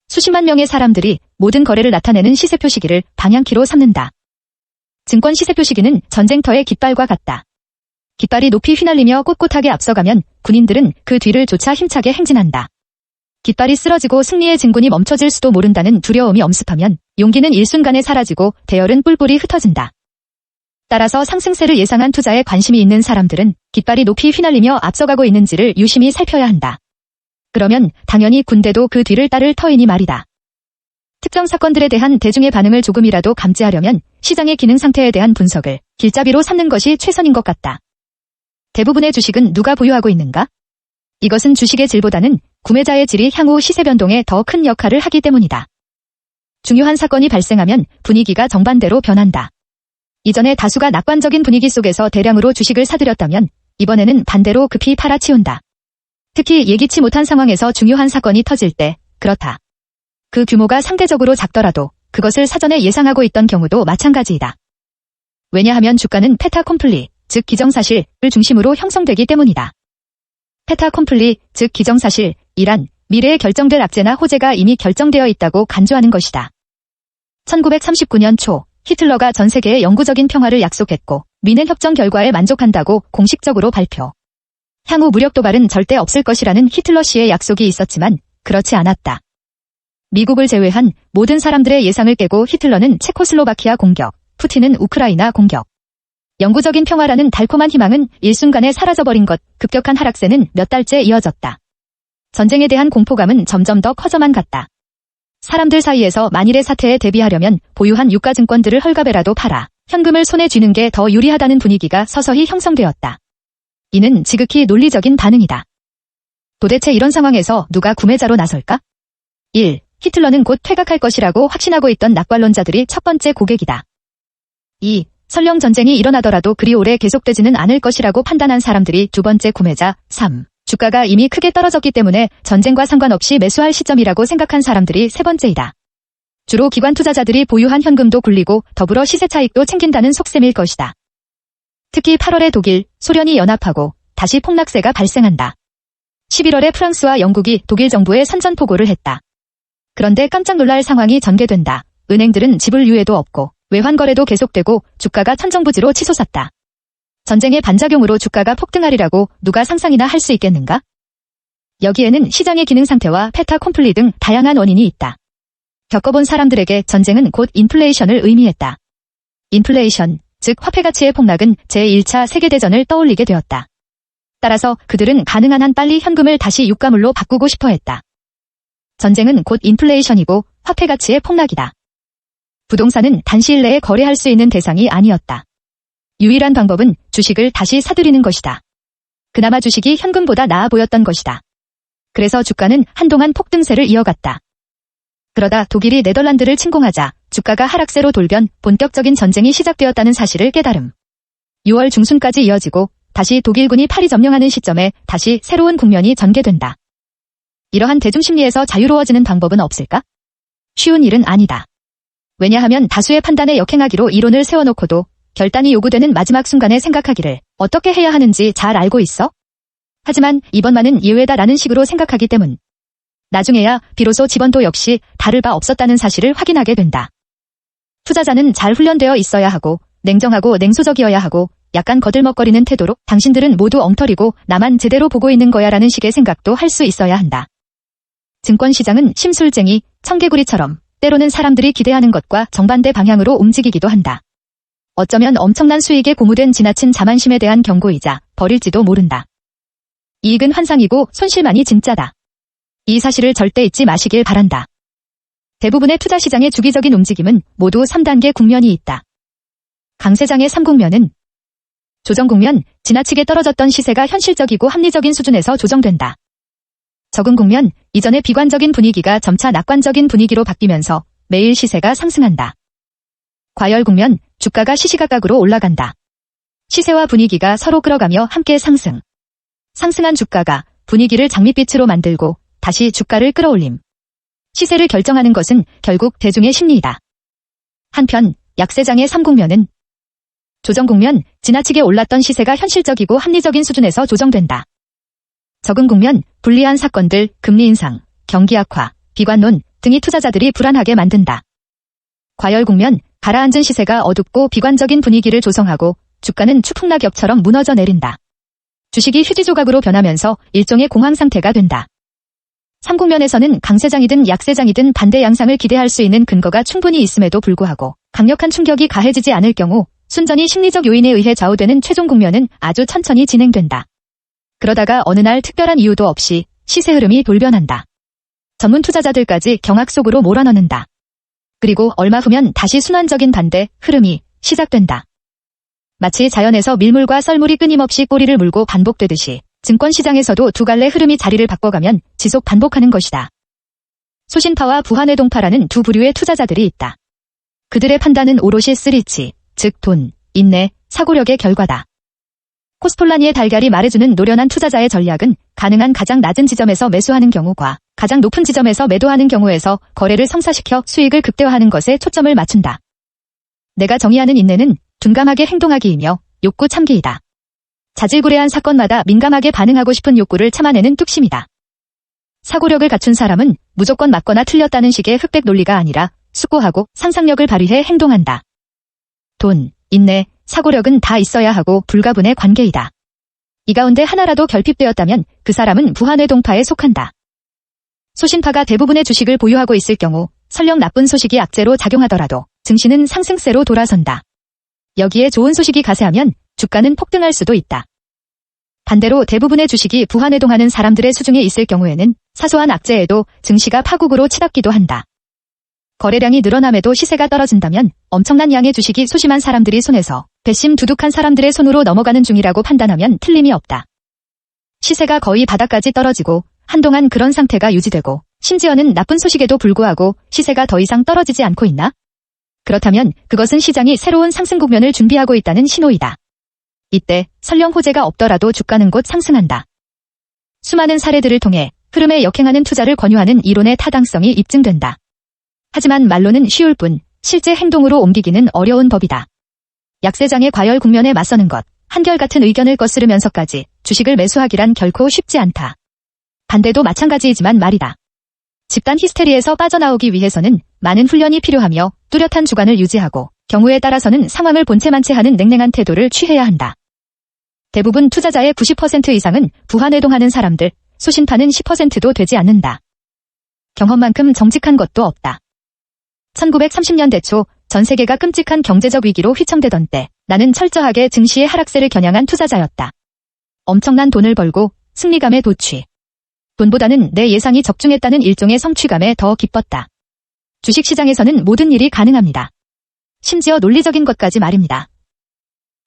수십만 명의 사람들이 모든 거래를 나타내는 시세 표시기를 방향키로 삼는다. 증권 시세 표시기는 전쟁터의 깃발과 같다. 깃발이 높이 휘날리며 꼿꼿하게 앞서가면 군인들은 그 뒤를 쫓아 힘차게 행진한다. 깃발이 쓰러지고 승리의 진군이 멈춰질 수도 모른다는 두려움이 엄습하면 용기는 일순간에 사라지고 대열은 뿔뿔이 흩어진다. 따라서 상승세를 예상한 투자에 관심이 있는 사람들은 깃발이 높이 휘날리며 앞서가고 있는지를 유심히 살펴야 한다. 그러면 당연히 군대도 그 뒤를 따를 터이니 말이다. 특정 사건들에 대한 대중의 반응을 조금이라도 감지하려면 시장의 기능 상태에 대한 분석을 길잡이로 삼는 것이 최선인 것 같다. 대부분의 주식은 누가 보유하고 있는가? 이것은 주식의 질보다는 구매자의 질이 향후 시세 변동에 더 큰 역할을 하기 때문이다. 중요한 사건이 발생하면 분위기가 정반대로 변한다. 이전에 다수가 낙관적인 분위기 속에서 대량으로 주식을 사들였다면 이번에는 반대로 급히 팔아치운다. 특히 예기치 못한 상황에서 중요한 사건이 터질 때 그렇다. 그 규모가 상대적으로 작더라도 그것을 사전에 예상하고 있던 경우도 마찬가지이다. 왜냐하면 주가는 페타 콤플리, 즉 기정사실을 중심으로 형성되기 때문이다. 페타 콤플리, 즉 기정사실이란 미래에 결정될 악재나 호재가 이미 결정되어 있다고 간주하는 것이다. 1939년 초 히틀러가 전 세계에 영구적인 평화를 약속했고 미넨 협정 결과에 만족한다고 공식적으로 발표. 향후 무력 도발은 절대 없을 것이라는 히틀러 씨의 약속이 있었지만 그렇지 않았다. 미국을 제외한 모든 사람들의 예상을 깨고 히틀러는 체코슬로바키아 공격, 푸틴은 우크라이나 공격. 영구적인 평화라는 달콤한 희망은 일순간에 사라져버린 것, 급격한 하락세는 몇 달째 이어졌다. 전쟁에 대한 공포감은 점점 더 커져만 갔다. 사람들 사이에서 만일의 사태에 대비하려면 보유한 유가증권들을 헐값에라도 팔아 현금을 손에 쥐는 게 더 유리하다는 분위기가 서서히 형성되었다. 이는 지극히 논리적인 반응이다. 도대체 이런 상황에서 누가 구매자로 나설까? 1. 히틀러는 곧 퇴각할 것이라고 확신하고 있던 낙관론자들이 첫 번째 고객이다. 2. 설령 전쟁이 일어나더라도 그리 오래 계속되지는 않을 것이라고 판단한 사람들이 두 번째 구매자. 3. 주가가 이미 크게 떨어졌기 때문에 전쟁과 상관없이 매수할 시점이라고 생각한 사람들이 세 번째이다. 주로 기관 투자자들이 보유한 현금도 굴리고 더불어 시세 차익도 챙긴다는 속셈일 것이다. 특히 8월에 독일, 소련이 연합하고 다시 폭락세가 발생한다. 11월에 프랑스와 영국이 독일 정부에 선전포고를 했다. 그런데 깜짝 놀랄 상황이 전개된다. 은행들은 지불 유예도 없고 외환거래도 계속되고 주가가 천정부지로 치솟았다. 전쟁의 반작용으로 주가가 폭등하리라고 누가 상상이나 할 수 있겠는가? 여기에는 시장의 기능 상태와 페타 콤플리 등 다양한 원인이 있다. 겪어본 사람들에게 전쟁은 곧 인플레이션을 의미했다. 인플레이션, 즉 화폐 가치의 폭락은 제1차 세계대전을 떠올리게 되었다. 따라서 그들은 가능한 한 빨리 현금을 다시 유가물로 바꾸고 싶어 했다. 전쟁은 곧 인플레이션이고 화폐 가치의 폭락이다. 부동산은 단시일 내에 거래할 수 있는 대상이 아니었다. 유일한 방법은 주식을 다시 사들이는 것이다. 그나마 주식이 현금보다 나아 보였던 것이다. 그래서 주가는 한동안 폭등세를 이어갔다. 그러다 독일이 네덜란드를 침공하자 주가가 하락세로 돌변 본격적인 전쟁이 시작되었다는 사실을 깨달음. 6월 중순까지 이어지고 다시 독일군이 파리 점령하는 시점에 다시 새로운 국면이 전개된다. 이러한 대중심리에서 자유로워지는 방법은 없을까? 쉬운 일은 아니다. 왜냐하면 다수의 판단에 역행하기로 이론을 세워놓고도 결단이 요구되는 마지막 순간에 생각하기를 어떻게 해야 하는지 잘 알고 있어? 하지만 이번만은 예외다라는 식으로 생각하기 때문. 나중에야 비로소 집원도 역시 다를 바 없었다는 사실을 확인하게 된다. 투자자는 잘 훈련되어 있어야 하고 냉정하고 냉소적이어야 하고 약간 거들먹거리는 태도로 당신들은 모두 엉터리고 나만 제대로 보고 있는 거야 라는 식의 생각도 할 수 있어야 한다. 증권시장은 심술쟁이, 청개구리처럼 때로는 사람들이 기대하는 것과 정반대 방향으로 움직이기도 한다. 어쩌면 엄청난 수익에 고무된 지나친 자만심에 대한 경고이자 벌일지도 모른다. 이익은 환상이고 손실만이 진짜다. 이 사실을 절대 잊지 마시길 바란다. 대부분의 투자시장의 주기적인 움직임은 모두 3단계 국면이 있다. 강세장의 3국면은 조정국면, 지나치게 떨어졌던 시세가 현실적이고 합리적인 수준에서 조정된다. 적응국면, 이전의 비관적인 분위기가 점차 낙관적인 분위기로 바뀌면서 매일 시세가 상승한다. 과열국면, 주가가 시시각각으로 올라간다. 시세와 분위기가 서로 끌어가며 함께 상승. 상승한 주가가 분위기를 장밋빛으로 만들고 다시 주가를 끌어올림. 시세를 결정하는 것은 결국 대중의 심리이다. 한편 약세장의 3국면은 조정국면, 지나치게 올랐던 시세가 현실적이고 합리적인 수준에서 조정된다. 적응국면, 불리한 사건들, 금리 인상, 경기 악화, 비관론 등이 투자자들이 불안하게 만든다. 과열국면, 가라앉은 시세가 어둡고 비관적인 분위기를 조성하고 주가는 추풍낙엽처럼 무너져 내린다. 주식이 휴지 조각으로 변하면서 일종의 공황 상태가 된다. 3국면에서는 강세장이든 약세장이든 반대 양상을 기대할 수 있는 근거가 충분히 있음에도 불구하고 강력한 충격이 가해지지 않을 경우 순전히 심리적 요인에 의해 좌우되는 최종 국면은 아주 천천히 진행된다. 그러다가 어느 날 특별한 이유도 없이 시세 흐름이 돌변한다. 전문 투자자들까지 경악 속으로 몰아넣는다. 그리고 얼마 후면 다시 순환적인 반대 흐름이 시작된다. 마치 자연에서 밀물과 썰물이 끊임없이 꼬리를 물고 반복되듯이 증권시장에서도 두 갈래 흐름이 자리를 바꿔가면 지속 반복하는 것이다. 소신파와 부한해동파라는 두 부류의 투자자들이 있다. 그들의 판단은 오롯이 쓰리치, 즉 돈, 인내, 사고력의 결과다. 코스톨라니의 달걀이 말해주는 노련한 투자자의 전략은 가능한 가장 낮은 지점에서 매수하는 경우과 가장 높은 지점에서 매도하는 경우에서 거래를 성사시켜 수익을 극대화하는 것에 초점을 맞춘다. 내가 정의하는 인내는 둔감하게 행동하기이며 욕구 참기이다. 자질구레한 사건마다 민감하게 반응하고 싶은 욕구를 참아내는 뚝심이다. 사고력을 갖춘 사람은 무조건 맞거나 틀렸다는 식의 흑백 논리가 아니라 숙고하고 상상력을 발휘해 행동한다. 돈, 인내, 사고력은 다 있어야 하고 불가분의 관계이다. 이 가운데 하나라도 결핍되었다면 그 사람은 부한해동파에 속한다. 소신파가 대부분의 주식을 보유하고 있을 경우 설령 나쁜 소식이 악재로 작용하더라도 증시는 상승세로 돌아선다. 여기에 좋은 소식이 가세하면 주가는 폭등할 수도 있다. 반대로 대부분의 주식이 부한해동하는 사람들의 수중에 있을 경우에는 사소한 악재에도 증시가 파국으로 치닫기도 한다. 거래량이 늘어남에도 시세가 떨어진다면 엄청난 양의 주식이 소심한 사람들이 손에서 배심 두둑한 사람들의 손으로 넘어가는 중이라고 판단하면 틀림이 없다. 시세가 거의 바닥까지 떨어지고 한동안 그런 상태가 유지되고 심지어는 나쁜 소식에도 불구하고 시세가 더 이상 떨어지지 않고 있나? 그렇다면 그것은 시장이 새로운 상승 국면을 준비하고 있다는 신호이다. 이때 설령 호재가 없더라도 주가는 곧 상승한다. 수많은 사례들을 통해 흐름에 역행하는 투자를 권유하는 이론의 타당성이 입증된다. 하지만 말로는 쉬울 뿐 실제 행동으로 옮기기는 어려운 법이다. 약세장의 과열 국면에 맞서는 것, 한결같은 의견을 거스르면서까지 주식을 매수하기란 결코 쉽지 않다. 반대도 마찬가지이지만 말이다. 집단 히스테리에서 빠져나오기 위해서는 많은 훈련이 필요하며 뚜렷한 주관을 유지하고 경우에 따라서는 상황을 본체만체 하는 냉랭한 태도를 취해야 한다. 대부분 투자자의 90% 이상은 부한해동하는 사람들, 소신파는 10%도 되지 않는다. 경험만큼 정직한 것도 없다. 1930년대 초 전 세계가 끔찍한 경제적 위기로 휘청대던 때 나는 철저하게 증시의 하락세를 겨냥한 투자자였다. 엄청난 돈을 벌고 승리감에 도취. 돈보다는 내 예상이 적중했다는 일종의 성취감에 더 기뻤다. 주식시장에서는 모든 일이 가능합니다. 심지어 논리적인 것까지 말입니다.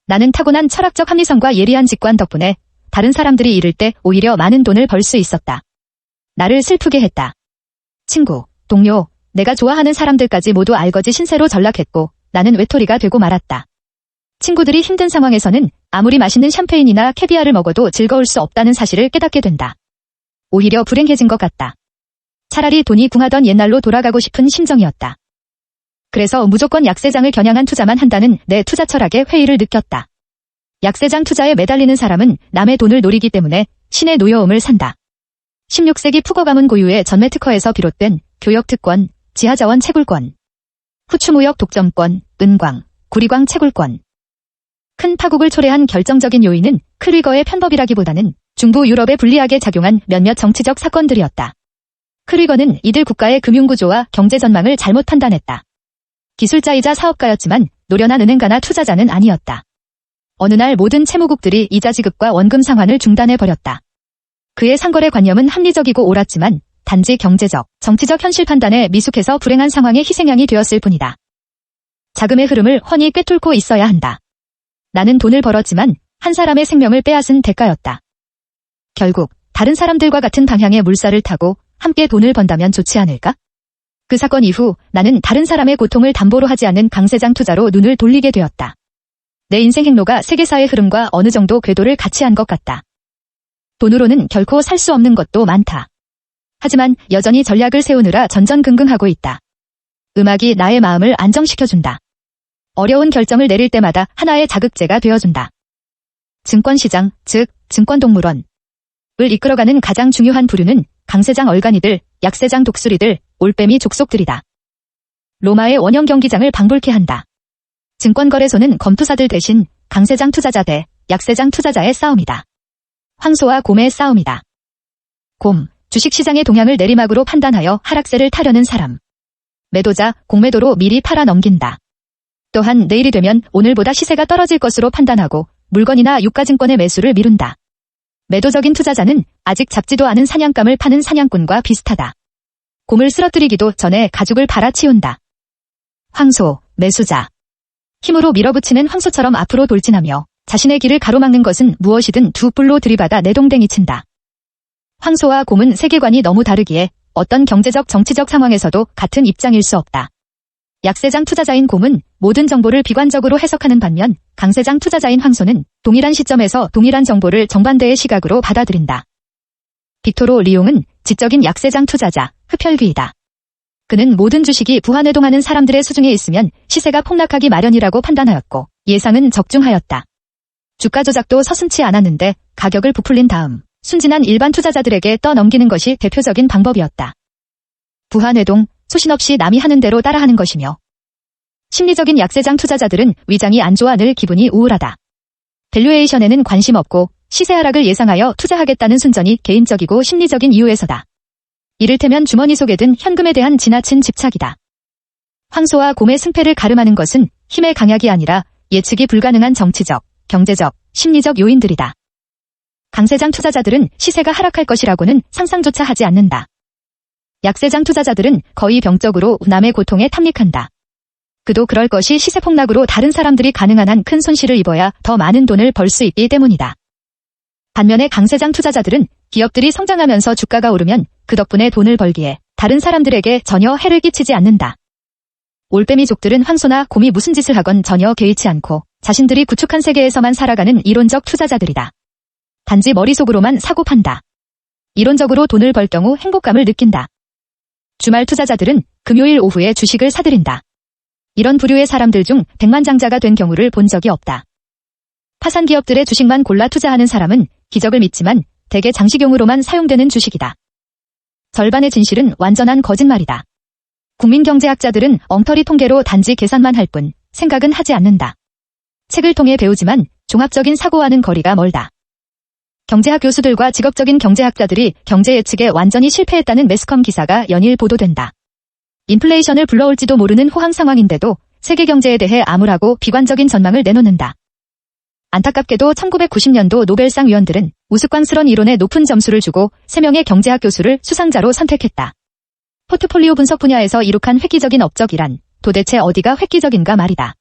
나는 타고난 철학적 합리성과 예리한 직관 덕분에 다른 사람들이 잃을 때 오히려 많은 돈을 벌 수 있었다. 나를 슬프게 했다. 친구, 동료, 내가 좋아하는 사람들까지 모두 알거지 신세로 전락했고 나는 외톨이가 되고 말았다. 친구들이 힘든 상황에서는 아무리 맛있는 샴페인이나 캐비아를 먹어도 즐거울 수 없다는 사실을 깨닫게 된다. 오히려 불행해진 것 같다. 차라리 돈이 궁하던 옛날로 돌아가고 싶은 심정이었다. 그래서 무조건 약세장을 겨냥한 투자만 한다는 내 투자 철학에 회의를 느꼈다. 약세장 투자에 매달리는 사람은 남의 돈을 노리기 때문에 신의 노여움을 산다. 16세기 푸거 가문 고유의 전매 특허에서 비롯된 교역 특권, 지하자원 채굴권, 후추무역 독점권, 은광, 구리광 채굴권. 큰 파국을 초래한 결정적인 요인은 크리거의 편법이라기보다는 중부 유럽에 불리하게 작용한 몇몇 정치적 사건들이었다. 크리거는 이들 국가의 금융구조와 경제 전망을 잘못 판단했다. 기술자이자 사업가였지만 노련한 은행가나 투자자는 아니었다. 어느 날 모든 채무국들이 이자 지급과 원금 상환을 중단해버렸다. 그의 상거래 관념은 합리적이고 옳았지만 단지 경제적, 정치적 현실 판단에 미숙해서 불행한 상황의 희생양이 되었을 뿐이다. 자금의 흐름을 훤히 꿰뚫고 있어야 한다. 나는 돈을 벌었지만 한 사람의 생명을 빼앗은 대가였다. 결국 다른 사람들과 같은 방향의 물살을 타고 함께 돈을 번다면 좋지 않을까? 그 사건 이후 나는 다른 사람의 고통을 담보로 하지 않는 강세장 투자로 눈을 돌리게 되었다. 내 인생 행로가 세계사의 흐름과 어느 정도 궤도를 같이 한 것 같다. 돈으로는 결코 살 수 없는 것도 많다. 하지만 여전히 전략을 세우느라 전전긍긍하고 있다. 음악이 나의 마음을 안정시켜준다. 어려운 결정을 내릴 때마다 하나의 자극제가 되어준다. 증권시장, 즉 증권동물원을 이끌어가는 가장 중요한 부류는 강세장 얼간이들, 약세장 독수리들, 올빼미 족속들이다. 로마의 원형 경기장을 방불케 한다. 증권거래소는 검투사들 대신 강세장 투자자 대 약세장 투자자의 싸움이다. 황소와 곰의 싸움이다. 곰, 주식시장의 동향을 내리막으로 판단하여 하락세를 타려는 사람. 매도자, 공매도로 미리 팔아 넘긴다. 또한 내일이 되면 오늘보다 시세가 떨어질 것으로 판단하고 물건이나 유가증권의 매수를 미룬다. 매도적인 투자자는 아직 잡지도 않은 사냥감을 파는 사냥꾼과 비슷하다. 곰을 쓰러뜨리기도 전에 가죽을 팔아치운다. 황소, 매수자. 힘으로 밀어붙이는 황소처럼 앞으로 돌진하며 자신의 길을 가로막는 것은 무엇이든 두 뿔로 들이받아 내동댕이 친다. 황소와 곰은 세계관이 너무 다르기에 어떤 경제적 정치적 상황에서도 같은 입장일 수 없다. 약세장 투자자인 곰은 모든 정보를 비관적으로 해석하는 반면 강세장 투자자인 황소는 동일한 시점에서 동일한 정보를 정반대의 시각으로 받아들인다. 빅토로 리옹은 지적인 약세장 투자자, 흡혈귀이다. 그는 모든 주식이 부하내동하는 사람들의 수중에 있으면 시세가 폭락하기 마련이라고 판단하였고 예상은 적중하였다. 주가 조작도 서슴지 않았는데 가격을 부풀린 다음 순진한 일반 투자자들에게 떠넘기는 것이 대표적인 방법이었다. 부하내동, 소신 없이 남이 하는 대로 따라하는 것이며 심리적인 약세장 투자자들은 위장이 안 좋아 늘 기분이 우울하다. 밸류에이션에는 관심 없고 시세 하락을 예상하여 투자하겠다는 순전히 개인적이고 심리적인 이유에서다. 이를테면 주머니 속에 든 현금에 대한 지나친 집착이다. 황소와 곰의 승패를 가름하는 것은 힘의 강약이 아니라 예측이 불가능한 정치적, 경제적, 심리적 요인들이다. 강세장 투자자들은 시세가 하락할 것이라고는 상상조차 하지 않는다. 약세장 투자자들은 거의 병적으로 남의 고통에 탐닉한다. 그도 그럴 것이 시세 폭락으로 다른 사람들이 가능한 한 큰 손실을 입어야 더 많은 돈을 벌 수 있기 때문이다. 반면에 강세장 투자자들은 기업들이 성장하면서 주가가 오르면 그 덕분에 돈을 벌기에 다른 사람들에게 전혀 해를 끼치지 않는다. 올빼미족들은 황소나 곰이 무슨 짓을 하건 전혀 개의치 않고 자신들이 구축한 세계에서만 살아가는 이론적 투자자들이다. 단지 머릿속으로만 사고 판다. 이론적으로 돈을 벌 경우 행복감을 느낀다. 주말 투자자들은 금요일 오후에 주식을 사들인다. 이런 부류의 사람들 중 백만장자가 된 경우를 본 적이 없다. 파산 기업들의 주식만 골라 투자하는 사람은 기적을 믿지만 대개 장식용으로만 사용되는 주식이다. 절반의 진실은 완전한 거짓말이다. 국민경제학자들은 엉터리 통계로 단지 계산만 할 뿐 생각은 하지 않는다. 책을 통해 배우지만 종합적인 사고와는 거리가 멀다. 경제학 교수들과 직업적인 경제학자들이 경제 예측에 완전히 실패했다는 매스컴 기사가 연일 보도된다. 인플레이션을 불러올지도 모르는 호황 상황인데도 세계 경제에 대해 암울하고 비관적인 전망을 내놓는다. 안타깝게도 1990년도 노벨상 위원들은 우스꽝스런 이론에 높은 점수를 주고 3명의 경제학 교수를 수상자로 선택했다. 포트폴리오 분석 분야에서 이룩한 획기적인 업적이란 도대체 어디가 획기적인가 말이다.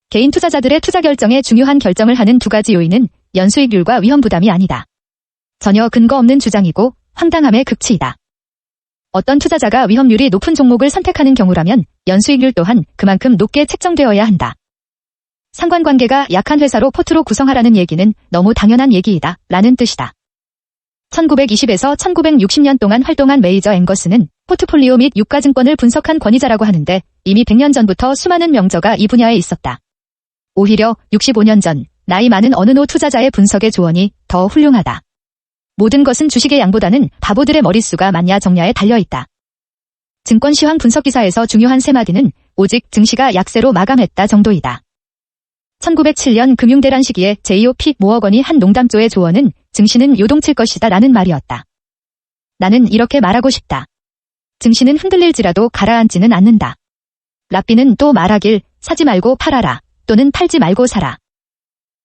개인 투자자들의 투자 결정에 중요한 결정을 하는 두 가지 요인은 연수익률과 위험 부담이 아니다. 전혀 근거 없는 주장이고 황당함의 극치이다. 어떤 투자자가 위험률이 높은 종목을 선택하는 경우라면 연수익률 또한 그만큼 높게 책정되어야 한다. 상관관계가 약한 회사로 포트로 구성하라는 얘기는 너무 당연한 얘기이다 라는 뜻이다. 1920에서 1960년 동안 활동한 메이저 앵거스는 포트폴리오 및 유가증권을 분석한 권위자라고 하는데 이미 100년 전부터 수많은 명저가 이 분야에 있었다. 오히려 65년 전 나이 많은 어느 노 투자자의 분석의 조언이 더 훌륭하다. 모든 것은 주식의 양보다는 바보들의 머릿수가 맞냐 적냐에 달려있다. 증권시황 분석기사에서 중요한 세 마디는 오직 증시가 약세로 마감했다 정도이다. 1907년 금융대란 시기에 제이오 픽 모어건이 한 농담조의 조언은 증시는 요동칠 것이다 라는 말이었다. 나는 이렇게 말하고 싶다. 증시는 흔들릴지라도 가라앉지는 않는다. 랍비는 또 말하길 사지 말고 팔아라 또는 팔지 말고 사라.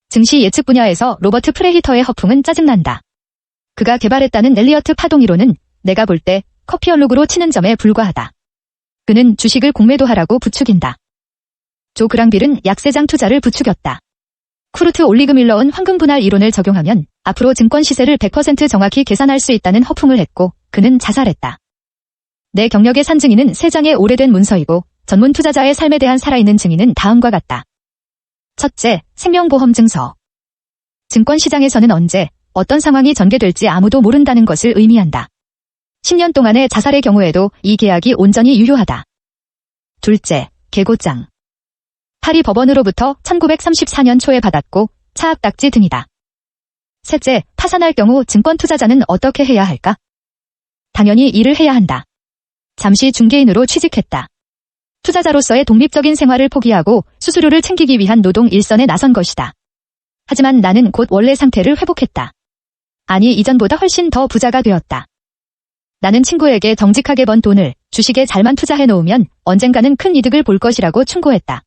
증시 예측 분야에서 로버트 프레히터의 허풍은 짜증난다. 그가 개발했다는 엘리어트 파동이론은 내가 볼 때 커피 얼룩으로 치는 점에 불과하다. 그는 주식을 공매도 하라고 부추긴다. 조 그랑빌은 약세장 투자를 부추겼다. 쿠르트 올리그 밀러은 황금 분할 이론을 적용하면 앞으로 증권 시세를 100% 정확히 계산할 수 있다는 허풍을 했고 그는 자살했다. 내 경력의 산증인은 3장의 오래된 문서이고 전문 투자자의 삶에 대한 살아있는 증인은 다음과 같다. 첫째, 생명보험 증서. 증권시장에서는 언제 어떤 상황이 전개될지 아무도 모른다는 것을 의미한다. 10년 동안의 자살의 경우에도 이 계약이 온전히 유효하다. 둘째, 계고장. 파리 법원으로부터 1934년 초에 받았고 차압딱지 등이다. 셋째, 파산할 경우 증권 투자자는 어떻게 해야 할까? 당연히 일을 해야 한다. 잠시 중개인으로 취직했다. 투자자로서의 독립적인 생활을 포기하고 수수료를 챙기기 위한 노동 일선에 나선 것이다. 하지만 나는 곧 원래 상태를 회복했다. 아니 이전보다 훨씬 더 부자가 되었다. 나는 친구에게 정직하게 번 돈을 주식에 잘만 투자해 놓으면 언젠가는 큰 이득을 볼 것이라고 충고했다.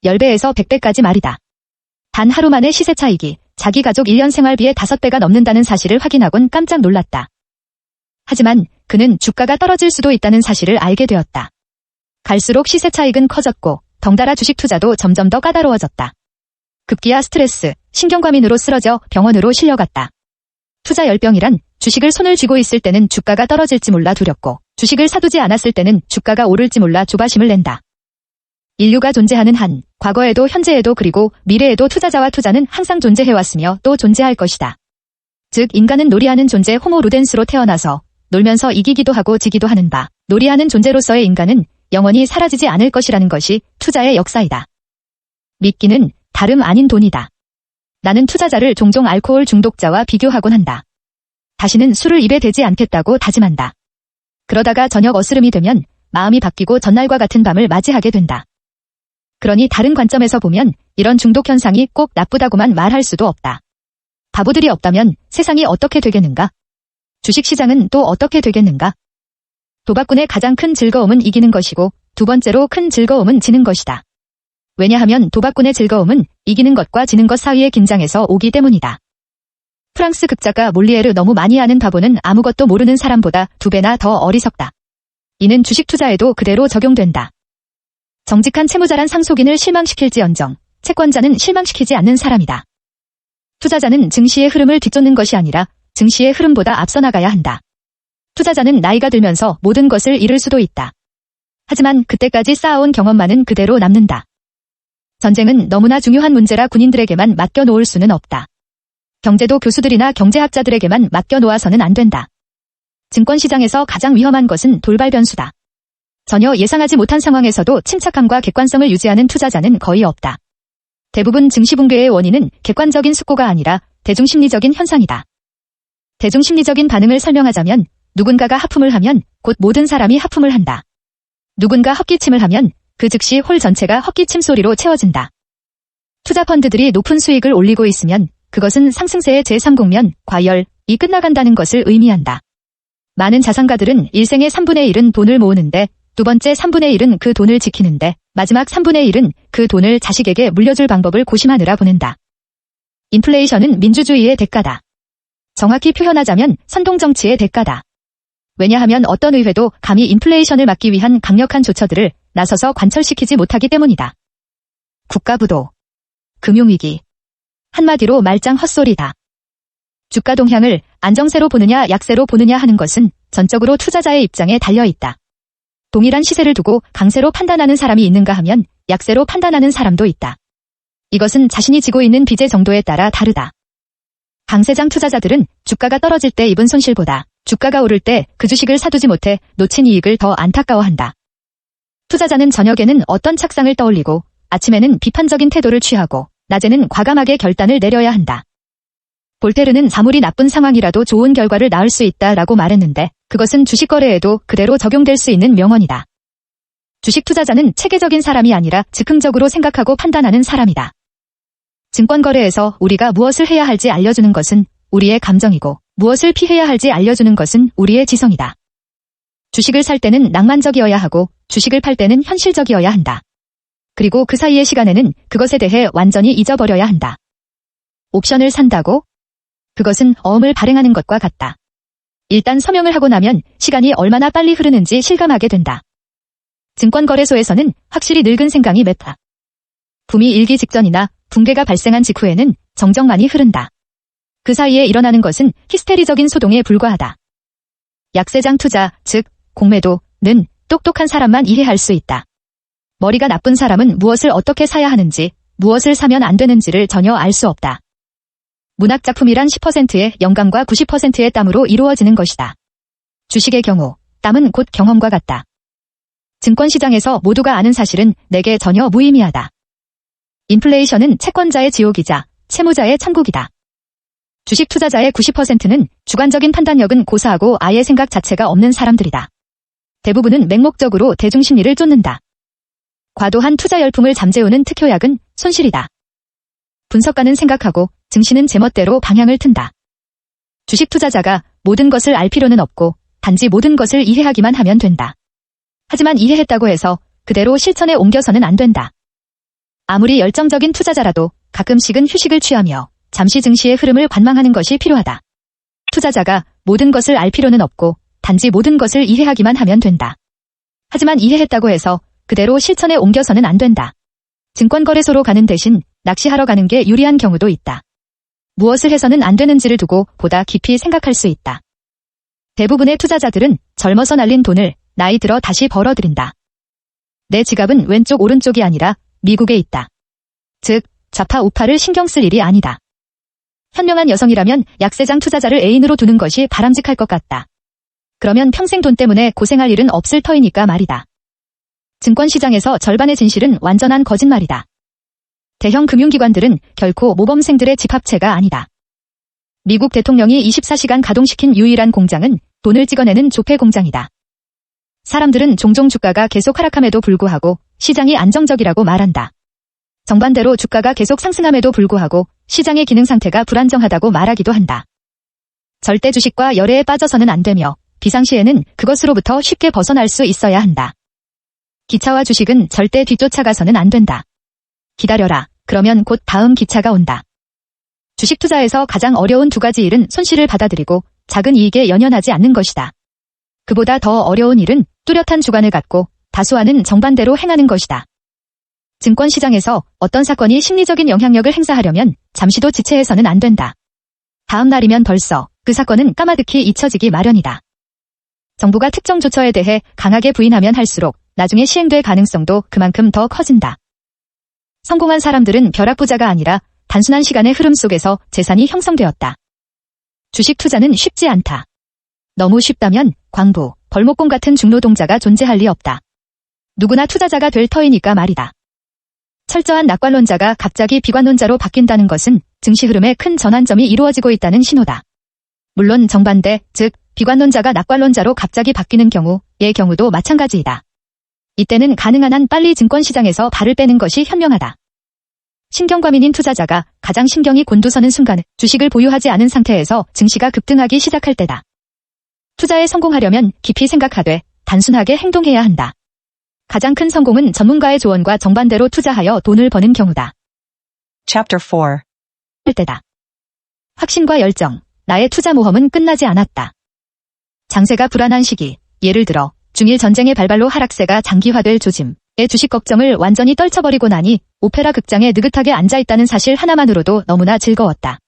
10배에서 100배까지 말이다. 단 하루 만에 시세 차익이 자기 가족 1년 생활비의 5배가 넘는다는 사실을 확인하곤 깜짝 놀랐다. 하지만 그는 주가가 떨어질 수도 있다는 사실을 알게 되었다. 갈수록 시세 차익은 커졌고 덩달아 주식 투자도 점점 더 까다로워졌다. 급기야 스트레스, 신경과민으로 쓰러져 병원으로 실려갔다. 투자 열병이란 주식을 손을 쥐고 있을 때는 주가가 떨어질지 몰라 두렵고 주식을 사두지 않았을 때는 주가가 오를지 몰라 조바심을 낸다. 인류가 존재하는 한 과거에도 현재에도 그리고 미래에도 투자자와 투자는 항상 존재해왔으며 또 존재할 것이다. 즉 인간은 놀이하는 존재 호모 루덴스로 태어나서 놀면서 이기기도 하고 지기도 하는 바 놀이하는 존재로서의 인간은 영원히 사라지지 않을 것이라는 것이 투자의 역사이다. 미끼는 다름 아닌 돈이다. 나는 투자자를 종종 알코올 중독자와 비교하곤 한다. 다시는 술을 입에 대지 않겠다고 다짐한다. 그러다가 저녁 어스름이 되면 마음이 바뀌고 전날과 같은 밤을 맞이하게 된다. 그러니 다른 관점에서 보면 이런 중독 현상이 꼭 나쁘다고만 말할 수도 없다. 바보들이 없다면 세상이 어떻게 되겠는가? 주식시장은 또 어떻게 되겠는가? 도박꾼의 가장 큰 즐거움은 이기는 것이고 두 번째로 큰 즐거움은 지는 것이다. 왜냐하면 도박꾼의 즐거움은 이기는 것과 지는 것 사이의 긴장에서 오기 때문이다. 프랑스 극작가 몰리에르 너무 많이 아는 바보는 아무것도 모르는 사람보다 2배나 더 어리석다. 이는 주식 투자에도 그대로 적용된다. 정직한 채무자란 상속인을 실망시킬지언정 채권자는 실망시키지 않는 사람이다. 투자자는 증시의 흐름을 뒤쫓는 것이 아니라 증시의 흐름보다 앞서 나가야 한다. 투자자는 나이가 들면서 모든 것을 잃을 수도 있다. 하지만 그때까지 쌓아온 경험만은 그대로 남는다. 전쟁은 너무나 중요한 문제라 군인들에게만 맡겨놓을 수는 없다. 경제도 교수들이나 경제학자들에게만 맡겨놓아서는 안 된다. 증권시장에서 가장 위험한 것은 돌발 변수다. 전혀 예상하지 못한 상황에서도 침착함과 객관성을 유지하는 투자자는 거의 없다. 대부분 증시 붕괴의 원인은 객관적인 숙고가 아니라 대중심리적인 현상이다. 대중심리적인 반응을 설명하자면 누군가가 하품을 하면 곧 모든 사람이 하품을 한다. 누군가 헛기침을 하면 그 즉시 홀 전체가 헛기침 소리로 채워진다. 투자 펀드들이 높은 수익을 올리고 있으면 그것은 상승세의 제3국면, 과열이 끝나간다는 것을 의미한다. 많은 자산가들은 일생의 3분의 1은 돈을 모으는데 두 번째 3분의 1은 그 돈을 지키는데 마지막 3분의 1은 그 돈을 자식에게 물려줄 방법을 고심하느라 보낸다. 인플레이션은 민주주의의 대가다. 정확히 표현하자면 선동정치의 대가다. 왜냐하면 어떤 의회도 감히 인플레이션을 막기 위한 강력한 조처들을 나서서 관철시키지 못하기 때문이다. 국가부도, 금융위기, 한마디로 말짱 헛소리다. 주가 동향을 안정세로 보느냐 약세로 보느냐 하는 것은 전적으로 투자자의 입장에 달려있다. 동일한 시세를 두고 강세로 판단하는 사람이 있는가 하면 약세로 판단하는 사람도 있다. 이것은 자신이 지고 있는 빚의 정도에 따라 다르다. 강세장 투자자들은 주가가 떨어질 때 입은 손실보다 주가가 오를 때 그 주식을 사두지 못해 놓친 이익을 더 안타까워한다. 투자자는 저녁에는 어떤 착상을 떠올리고 아침에는 비판적인 태도를 취하고 낮에는 과감하게 결단을 내려야 한다. 볼테르는 아무리 나쁜 상황이라도 좋은 결과를 낳을 수 있다라고 말했는데 그것은 주식 거래에도 그대로 적용될 수 있는 명언이다. 주식 투자자는 체계적인 사람이 아니라 즉흥적으로 생각하고 판단하는 사람이다. 증권 거래에서 우리가 무엇을 해야 할지 알려주는 것은 우리의 감정이고 무엇을 피해야 할지 알려주는 것은 우리의 지성이다. 주식을 살 때는 낭만적이어야 하고 주식을 팔 때는 현실적이어야 한다. 그리고 그 사이의 시간에는 그것에 대해 완전히 잊어버려야 한다. 옵션을 산다고? 그것은 어음을 발행하는 것과 같다. 일단 서명을 하고 나면 시간이 얼마나 빨리 흐르는지 실감하게 된다. 증권거래소에서는 확실히 늙은 생강이 맵다. 붐이 일기 직전이나 붕괴가 발생한 직후에는 정적만이 흐른다. 그 사이에 일어나는 것은 히스테리적인 소동에 불과하다. 약세장 투자, 즉 공매도는 똑똑한 사람만 이해할 수 있다. 머리가 나쁜 사람은 무엇을 어떻게 사야 하는지, 무엇을 사면 안 되는지를 전혀 알 수 없다. 문학작품이란 10%의 영감과 90%의 땀으로 이루어지는 것이다. 주식의 경우, 땀은 곧 경험과 같다. 증권시장에서 모두가 아는 사실은 내게 전혀 무의미하다. 인플레이션은 채권자의 지옥이자 채무자의 천국이다. 주식 투자자의 90%는 주관적인 판단력은 고사하고 아예 생각 자체가 없는 사람들이다. 대부분은 맹목적으로 대중심리를 쫓는다. 과도한 투자 열풍을 잠재우는 특효약은 손실이다. 분석가는 생각하고 증시는 제멋대로 방향을 튼다. 주식 투자자가 모든 것을 알 필요는 없고 단지 모든 것을 이해하기만 하면 된다. 하지만 이해했다고 해서 그대로 실천에 옮겨서는 안 된다. 아무리 열정적인 투자자라도 가끔씩은 휴식을 취하며 잠시 증시의 흐름을 관망하는 것이 필요하다. 투자자가 모든 것을 알 필요는 없고 단지 모든 것을 이해하기만 하면 된다. 하지만 이해했다고 해서 그대로 실천에 옮겨서는 안 된다. 증권거래소로 가는 대신 낚시하러 가는 게 유리한 경우도 있다. 무엇을 해서는 안 되는지를 두고 보다 깊이 생각할 수 있다. 대부분의 투자자들은 젊어서 날린 돈을 나이 들어 다시 벌어들인다. 내 지갑은 왼쪽 오른쪽이 아니라 미국에 있다. 즉, 좌파 우파를 신경 쓸 일이 아니다. 현명한 여성이라면 약세장 투자자를 애인으로 두는 것이 바람직할 것 같다. 그러면 평생 돈 때문에 고생할 일은 없을 터이니까 말이다. 증권시장에서 절반의 진실은 완전한 거짓말이다. 대형 금융기관들은 결코 모범생들의 집합체가 아니다. 미국 대통령이 24시간 가동시킨 유일한 공장은 돈을 찍어내는 조폐 공장이다. 사람들은 종종 주가가 계속 하락함에도 불구하고 시장이 안정적이라고 말한다. 정반대로 주가가 계속 상승함에도 불구하고 시장의 기능 상태가 불안정하다고 말하기도 한다. 절대 주식과 열애에 빠져서는 안 되며 비상시에는 그것으로부터 쉽게 벗어날 수 있어야 한다. 기차와 주식은 절대 뒤쫓아가서는 안 된다. 기다려라. 그러면 곧 다음 기차가 온다. 주식 투자에서 가장 어려운 두 가지 일은 손실을 받아들이고 작은 이익에 연연하지 않는 것이다. 그보다 더 어려운 일은 뚜렷한 주관을 갖고 다수와는 정반대로 행하는 것이다. 증권시장에서 어떤 사건이 심리적인 영향력을 행사하려면 잠시도 지체해서는 안 된다. 다음 날이면 벌써 그 사건은 까마득히 잊혀지기 마련이다. 정부가 특정 조처에 대해 강하게 부인하면 할수록 나중에 시행될 가능성도 그만큼 더 커진다. 성공한 사람들은 벼락부자가 아니라 단순한 시간의 흐름 속에서 재산이 형성되었다. 주식 투자는 쉽지 않다. 너무 쉽다면 광부, 벌목공 같은 중노동자가 존재할 리 없다. 누구나 투자자가 될 터이니까 말이다. 철저한 낙관론자가 갑자기 비관론자로 바뀐다는 것은 증시 흐름에 큰 전환점이 이루어지고 있다는 신호다. 물론 정반대, 즉 비관론자가 낙관론자로 갑자기 바뀌는 경우의 경우도 마찬가지이다. 이때는 가능한 한 빨리 증권시장에서 발을 빼는 것이 현명하다. 신경과민인 투자자가 가장 신경이 곤두서는 순간은 주식을 보유하지 않은 상태에서 증시가 급등하기 시작할 때다. 투자에 성공하려면 깊이 생각하되 단순하게 행동해야 한다. 가장 큰 성공은 전문가의 조언과 정반대로 투자하여 돈을 버는 경우다. Chapter 4. 할 때다. 확신과 열정, 나의 투자 모험은 끝나지 않았다. 장세가 불안한 시기, 예를 들어 중일 전쟁의 발발로 하락세가 장기화될 조짐의 주식 걱정을 완전히 떨쳐버리고 나니 오페라 극장에 느긋하게 앉아있다는 사실 하나만으로도 너무나 즐거웠다.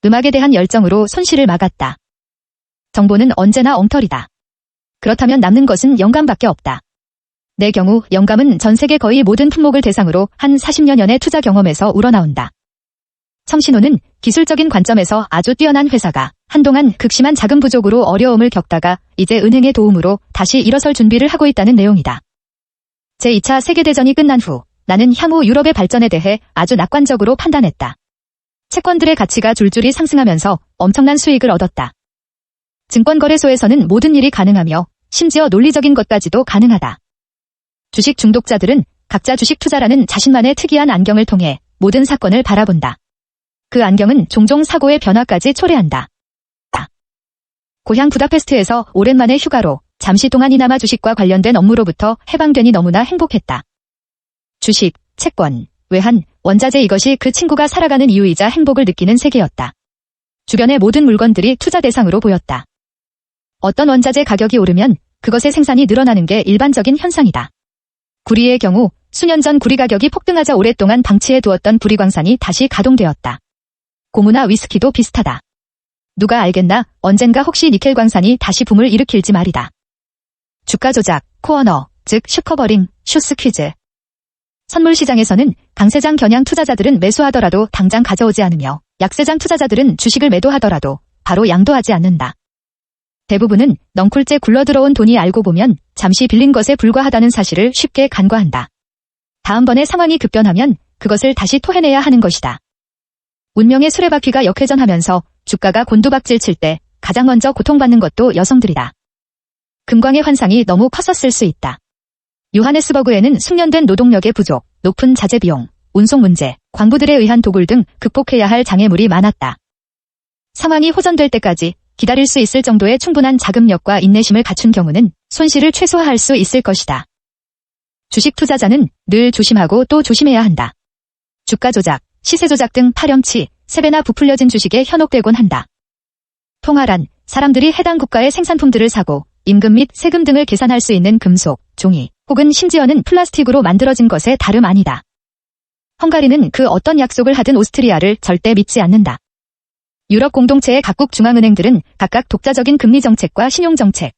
음악에 대한 열정으로 손실을 막았다. 정보는 언제나 엉터리다. 그렇다면 남는 것은 영감밖에 없다. 내 경우 영감은 전 세계 거의 모든 품목을 대상으로 한 40여 년의 투자 경험에서 우러나온다. 청신호는 기술적인 관점에서 아주 뛰어난 회사가 한동안 극심한 자금 부족으로 어려움을 겪다가 이제 은행의 도움으로 다시 일어설 준비를 하고 있다는 내용이다. 제2차 세계대전이 끝난 후 나는 향후 유럽의 발전에 대해 아주 낙관적으로 판단했다. 채권들의 가치가 줄줄이 상승하면서 엄청난 수익을 얻었다. 증권거래소에서는 모든 일이 가능하며 심지어 논리적인 것까지도 가능하다. 주식 중독자들은 각자 주식 투자라는 자신만의 특이한 안경을 통해 모든 사건을 바라본다. 그 안경은 종종 사고의 변화까지 초래한다. 고향 부다페스트에서 오랜만에 휴가로 잠시 동안이나마 주식과 관련된 업무로부터 해방되니 너무나 행복했다. 주식, 채권, 외환, 원자재 이것이 그 친구가 살아가는 이유이자 행복을 느끼는 세계였다. 주변의 모든 물건들이 투자 대상으로 보였다. 어떤 원자재 가격이 오르면 그것의 생산이 늘어나는 게 일반적인 현상이다. 구리의 경우 수년 전 구리 가격이 폭등하자 오랫동안 방치해 두었던 구리광산이 다시 가동되었다. 고무나 위스키도 비슷하다. 누가 알겠나 언젠가 혹시 니켈 광산이 다시 붐을 일으킬지 말이다. 주가 조작, 코어너, 즉 슈커버링, 쇼스 퀴즈. 선물 시장에서는 강세장 겨냥 투자자들은 매수하더라도 당장 가져오지 않으며 약세장 투자자들은 주식을 매도하더라도 바로 양도하지 않는다. 대부분은 넝쿨째 굴러들어온 돈이 알고 보면 잠시 빌린 것에 불과하다는 사실을 쉽게 간과한다. 다음번에 상황이 급변하면 그것을 다시 토해내야 하는 것이다. 운명의 수레바퀴가 역회전하면서 주가가 곤두박질 칠 때 가장 먼저 고통받는 것도 여성들이다. 금광의 환상이 너무 컸었을 수 있다. 요하네스버그에는 숙련된 노동력의 부족, 높은 자재비용, 운송 문제, 광부들에 의한 도굴 등 극복해야 할 장애물이 많았다. 상황이 호전될 때까지 기다릴 수 있을 정도의 충분한 자금력과 인내심을 갖춘 경우는 손실을 최소화할 수 있을 것이다. 주식 투자자는 늘 조심하고 또 조심해야 한다. 주가 조작, 시세 조작 등 파렴치, 3배나 부풀려진 주식에 현혹되곤 한다. 통화란 사람들이 해당 국가의 생산품들을 사고 임금 및 세금 등을 계산할 수 있는 금속, 종이, 혹은 심지어는 플라스틱으로 만들어진 것에 다름 아니다. 헝가리는 그 어떤 약속을 하든 오스트리아를 절대 믿지 않는다. 유럽 공동체의 각국 중앙은행들은 각각 독자적인 금리 정책과 신용 정책,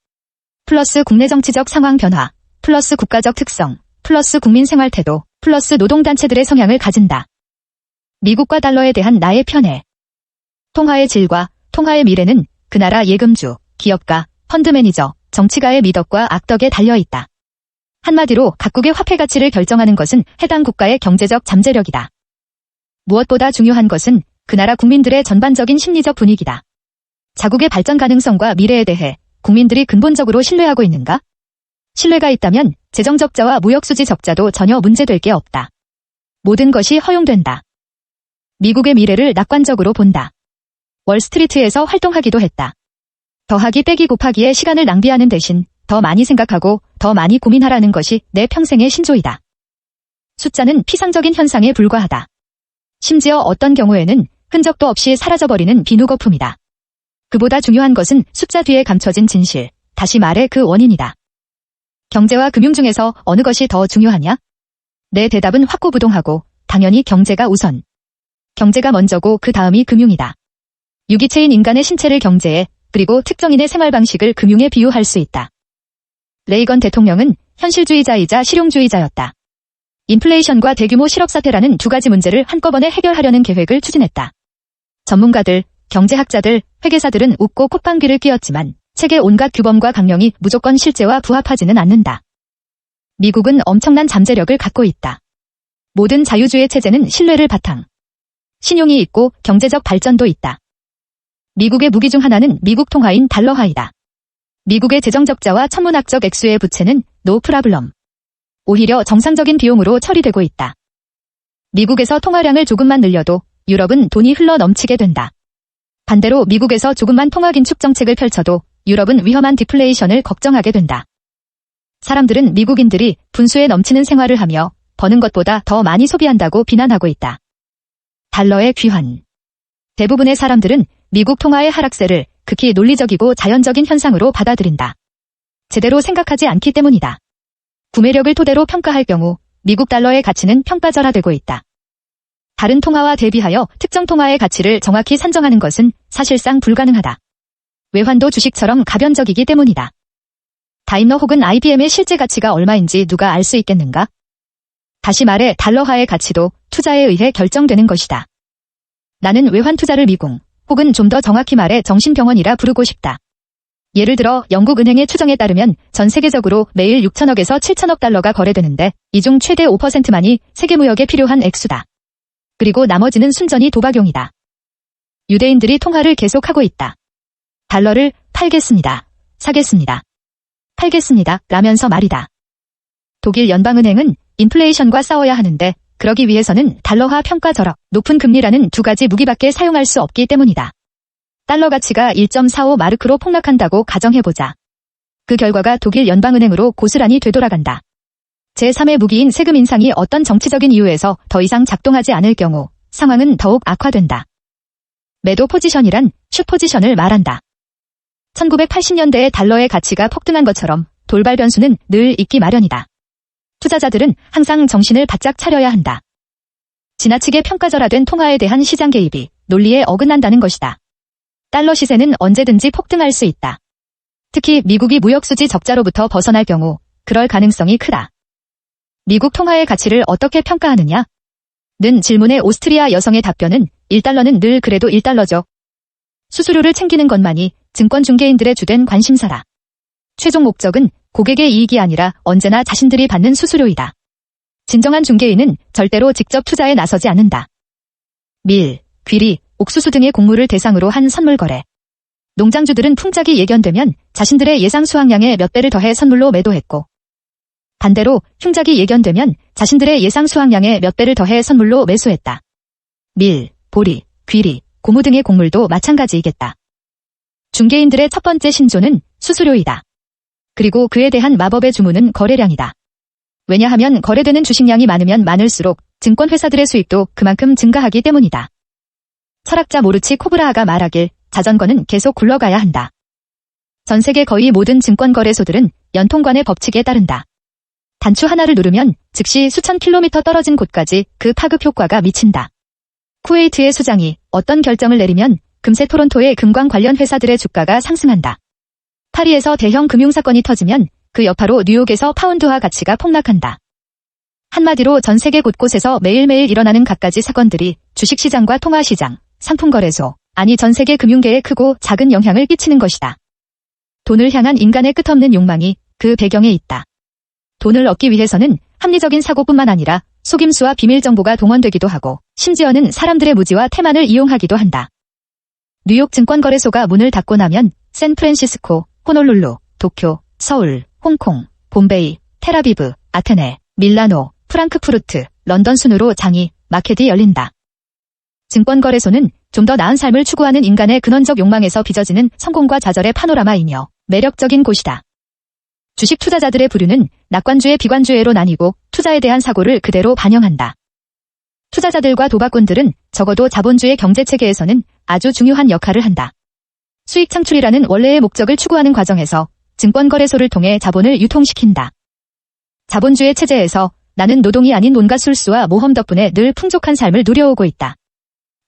플러스 국내 정치적 상황 변화, 플러스 국가적 특성, 플러스 국민 생활 태도, 플러스 노동단체들의 성향을 가진다. 미국과 달러에 대한 나의 편애. 통화의 질과 통화의 미래는 그 나라 예금주, 기업가, 펀드 매니저, 정치가의 미덕과 악덕에 달려있다. 한마디로 각국의 화폐 가치를 결정하는 것은 해당 국가의 경제적 잠재력이다. 무엇보다 중요한 것은 그 나라 국민들의 전반적인 심리적 분위기다. 자국의 발전 가능성과 미래에 대해 국민들이 근본적으로 신뢰하고 있는가? 신뢰가 있다면 재정 적자와 무역 수지 적자도 전혀 문제될 게 없다. 모든 것이 허용된다. 미국의 미래를 낙관적으로 본다. 월스트리트에서 활동하기도 했다. 더하기 빼기 곱하기에 시간을 낭비하는 대신 더 많이 생각하고 더 많이 고민하라는 것이 내 평생의 신조이다. 숫자는 피상적인 현상에 불과하다. 심지어 어떤 경우에는 흔적도 없이 사라져버리는 비누거품이다. 그보다 중요한 것은 숫자 뒤에 감춰진 진실, 다시 말해 그 원인이다. 경제와 금융 중에서 어느 것이 더 중요하냐? 내 대답은 확고부동하고 당연히 경제가 우선. 경제가 먼저고 그 다음이 금융이다. 유기체인 인간의 신체를 경제에, 그리고 특정인의 생활 방식을 금융에 비유할 수 있다. 레이건 대통령은 현실주의자이자 실용주의자였다. 인플레이션과 대규모 실업사태라는 두 가지 문제를 한꺼번에 해결하려는 계획을 추진했다. 전문가들, 경제학자들, 회계사들은 웃고 콧방귀를 뀌었지만 책의 온갖 규범과 강령이 무조건 실제와 부합하지는 않는다. 미국은 엄청난 잠재력을 갖고 있다. 모든 자유주의 체제는 신뢰를 바탕. 신용이 있고 경제적 발전도 있다. 미국의 무기 중 하나는 미국 통화인 달러화이다. 미국의 재정 적자와 천문학적 액수의 부채는 노 프라블럼. 오히려 정상적인 비용으로 처리되고 있다. 미국에서 통화량을 조금만 늘려도 유럽은 돈이 흘러 넘치게 된다. 반대로 미국에서 조금만 통화 긴축 정책을 펼쳐도 유럽은 위험한 디플레이션을 걱정하게 된다. 사람들은 미국인들이 분수에 넘치는 생활을 하며 버는 것보다 더 많이 소비한다고 비난하고 있다. 달러의 귀환. 대부분의 사람들은 미국 통화의 하락세를 극히 논리적이고 자연적인 현상으로 받아들인다. 제대로 생각하지 않기 때문이다. 구매력을 토대로 평가할 경우 미국 달러의 가치는 평가절하되고 있다. 다른 통화와 대비하여 특정 통화의 가치를 정확히 산정하는 것은 사실상 불가능하다. 외환도 주식처럼 가변적이기 때문이다. 다임러 혹은 IBM의 실제 가치가 얼마인지 누가 알 수 있겠는가? 다시 말해 달러화의 가치도 투자에 의해 결정되는 것이다. 나는 외환 투자를 미궁, 혹은 좀 더 정확히 말해 정신병원이라 부르고 싶다. 예를 들어 영국은행의 추정에 따르면 전 세계적으로 매일 6천억에서 7천억 달러가 거래되는데 이 중 최대 5%만이 세계무역에 필요한 액수다. 그리고 나머지는 순전히 도박용이다. 유대인들이 통화를 계속하고 있다. 달러를 팔겠습니다. 사겠습니다. 팔겠습니다. 라면서 말이다. 독일 연방은행은 인플레이션과 싸워야 하는데 그러기 위해서는 달러화 평가절하, 높은 금리라는 두 가지 무기밖에 사용할 수 없기 때문이다. 달러 가치가 1.45 마르크로 폭락한다고 가정해보자. 그 결과가 독일 연방은행으로 고스란히 되돌아간다. 제3의 무기인 세금 인상이 어떤 정치적인 이유에서 더 이상 작동하지 않을 경우 상황은 더욱 악화된다. 매도 포지션이란 슛 포지션을 말한다. 1980년대의 달러의 가치가 폭등한 것처럼 돌발 변수는 늘 있기 마련이다. 투자자들은 항상 정신을 바짝 차려야 한다. 지나치게 평가절하된 통화에 대한 시장 개입이 논리에 어긋난다는 것이다. 달러 시세는 언제든지 폭등할 수 있다. 특히 미국이 무역수지 적자로부터 벗어날 경우 그럴 가능성이 크다. 미국 통화의 가치를 어떻게 평가하느냐? 는 질문에 오스트리아 여성의 답변은 1달러는 늘 그래도 1달러죠. 수수료를 챙기는 것만이 증권 중개인들의 주된 관심사다. 최종 목적은 고객의 이익이 아니라 언제나 자신들이 받는 수수료이다. 진정한 중개인은 절대로 직접 투자에 나서지 않는다. 밀, 귀리, 옥수수 등의 곡물을 대상으로 한 선물 거래. 농장주들은 풍작이 예견되면 자신들의 예상 수확량의 몇 배를 더해 선물로 매도했고 반대로 흉작이 예견되면 자신들의 예상 수확량의 몇 배를 더해 선물로 매수했다. 밀, 보리, 귀리, 고무 등의 곡물도 마찬가지이겠다. 중개인들의 첫 번째 신조는 수수료이다. 그리고 그에 대한 마법의 주문은 거래량이다. 왜냐하면 거래되는 주식량이 많으면 많을수록 증권회사들의 수익도 그만큼 증가하기 때문이다. 철학자 모르치 코브라하가 말하길 자전거는 계속 굴러가야 한다. 전 세계 거의 모든 증권거래소들은 연통관의 법칙에 따른다. 단추 하나를 누르면 즉시 수천 킬로미터 떨어진 곳까지 그 파급 효과가 미친다. 쿠웨이트의 수장이 어떤 결정을 내리면 금세 토론토의 금광 관련 회사들의 주가가 상승한다. 파리에서 대형 금융사건이 터지면 그 여파로 뉴욕에서 파운드화 가치가 폭락한다. 한마디로 전 세계 곳곳에서 매일매일 일어나는 갖가지 사건들이 주식시장과 통화시장, 상품거래소, 아니 전 세계 금융계에 크고 작은 영향을 끼치는 것이다. 돈을 향한 인간의 끝없는 욕망이 그 배경에 있다. 돈을 얻기 위해서는 합리적인 사고뿐만 아니라 속임수와 비밀정보가 동원되기도 하고 심지어는 사람들의 무지와 태만을 이용하기도 한다. 뉴욕 증권거래소가 문을 닫고 나면 샌프란시스코, 호놀룰루, 도쿄, 서울, 홍콩, 봄베이, 텔아비브, 아테네, 밀라노, 프랑크푸르트, 런던 순으로 장이 마켓이 열린다. 증권거래소는 좀 더 나은 삶을 추구하는 인간의 근원적 욕망에서 빚어지는 성공과 좌절의 파노라마이며 매력적인 곳이다. 주식 투자자들의 부류는 낙관주의 비관주의로 나뉘고 투자에 대한 사고를 그대로 반영한다. 투자자들과 도박꾼들은 적어도 자본주의 경제체계에서는 아주 중요한 역할을 한다. 수익 창출이라는 원래의 목적을 추구하는 과정에서 증권거래소를 통해 자본을 유통시킨다. 자본주의 체제에서 나는 노동이 아닌 온갖 술수와 모험 덕분에 늘 풍족한 삶을 누려오고 있다.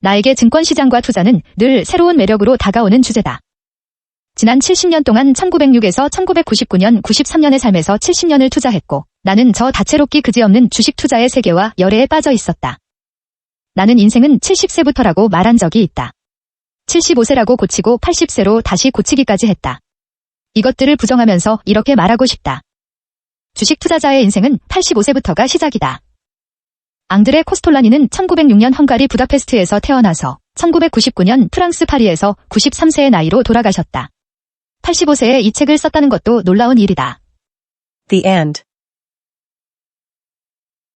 나에게 증권시장과 투자는 늘 새로운 매력으로 다가오는 주제다. 지난 70년 동안 1906에서 1999년 93년의 삶에서 70년을 투자했고 나는 저 다채롭기 그지없는 주식 투자의 세계와 열애에 빠져 있었다. 나는 인생은 70세부터라고 말한 적이 있다. 75세라고 고치고 80세로 다시 고치기까지 했다. 이것들을 부정하면서 이렇게 말하고 싶다. 주식 투자자의 인생은 85세부터가 시작이다. 앙드레 코스톨라니는 1906년 헝가리 부다페스트에서 태어나서 1999년 프랑스 파리에서 93세의 나이로 돌아가셨다. 85세에 이 책을 썼다는 것도 놀라운 일이다. The end.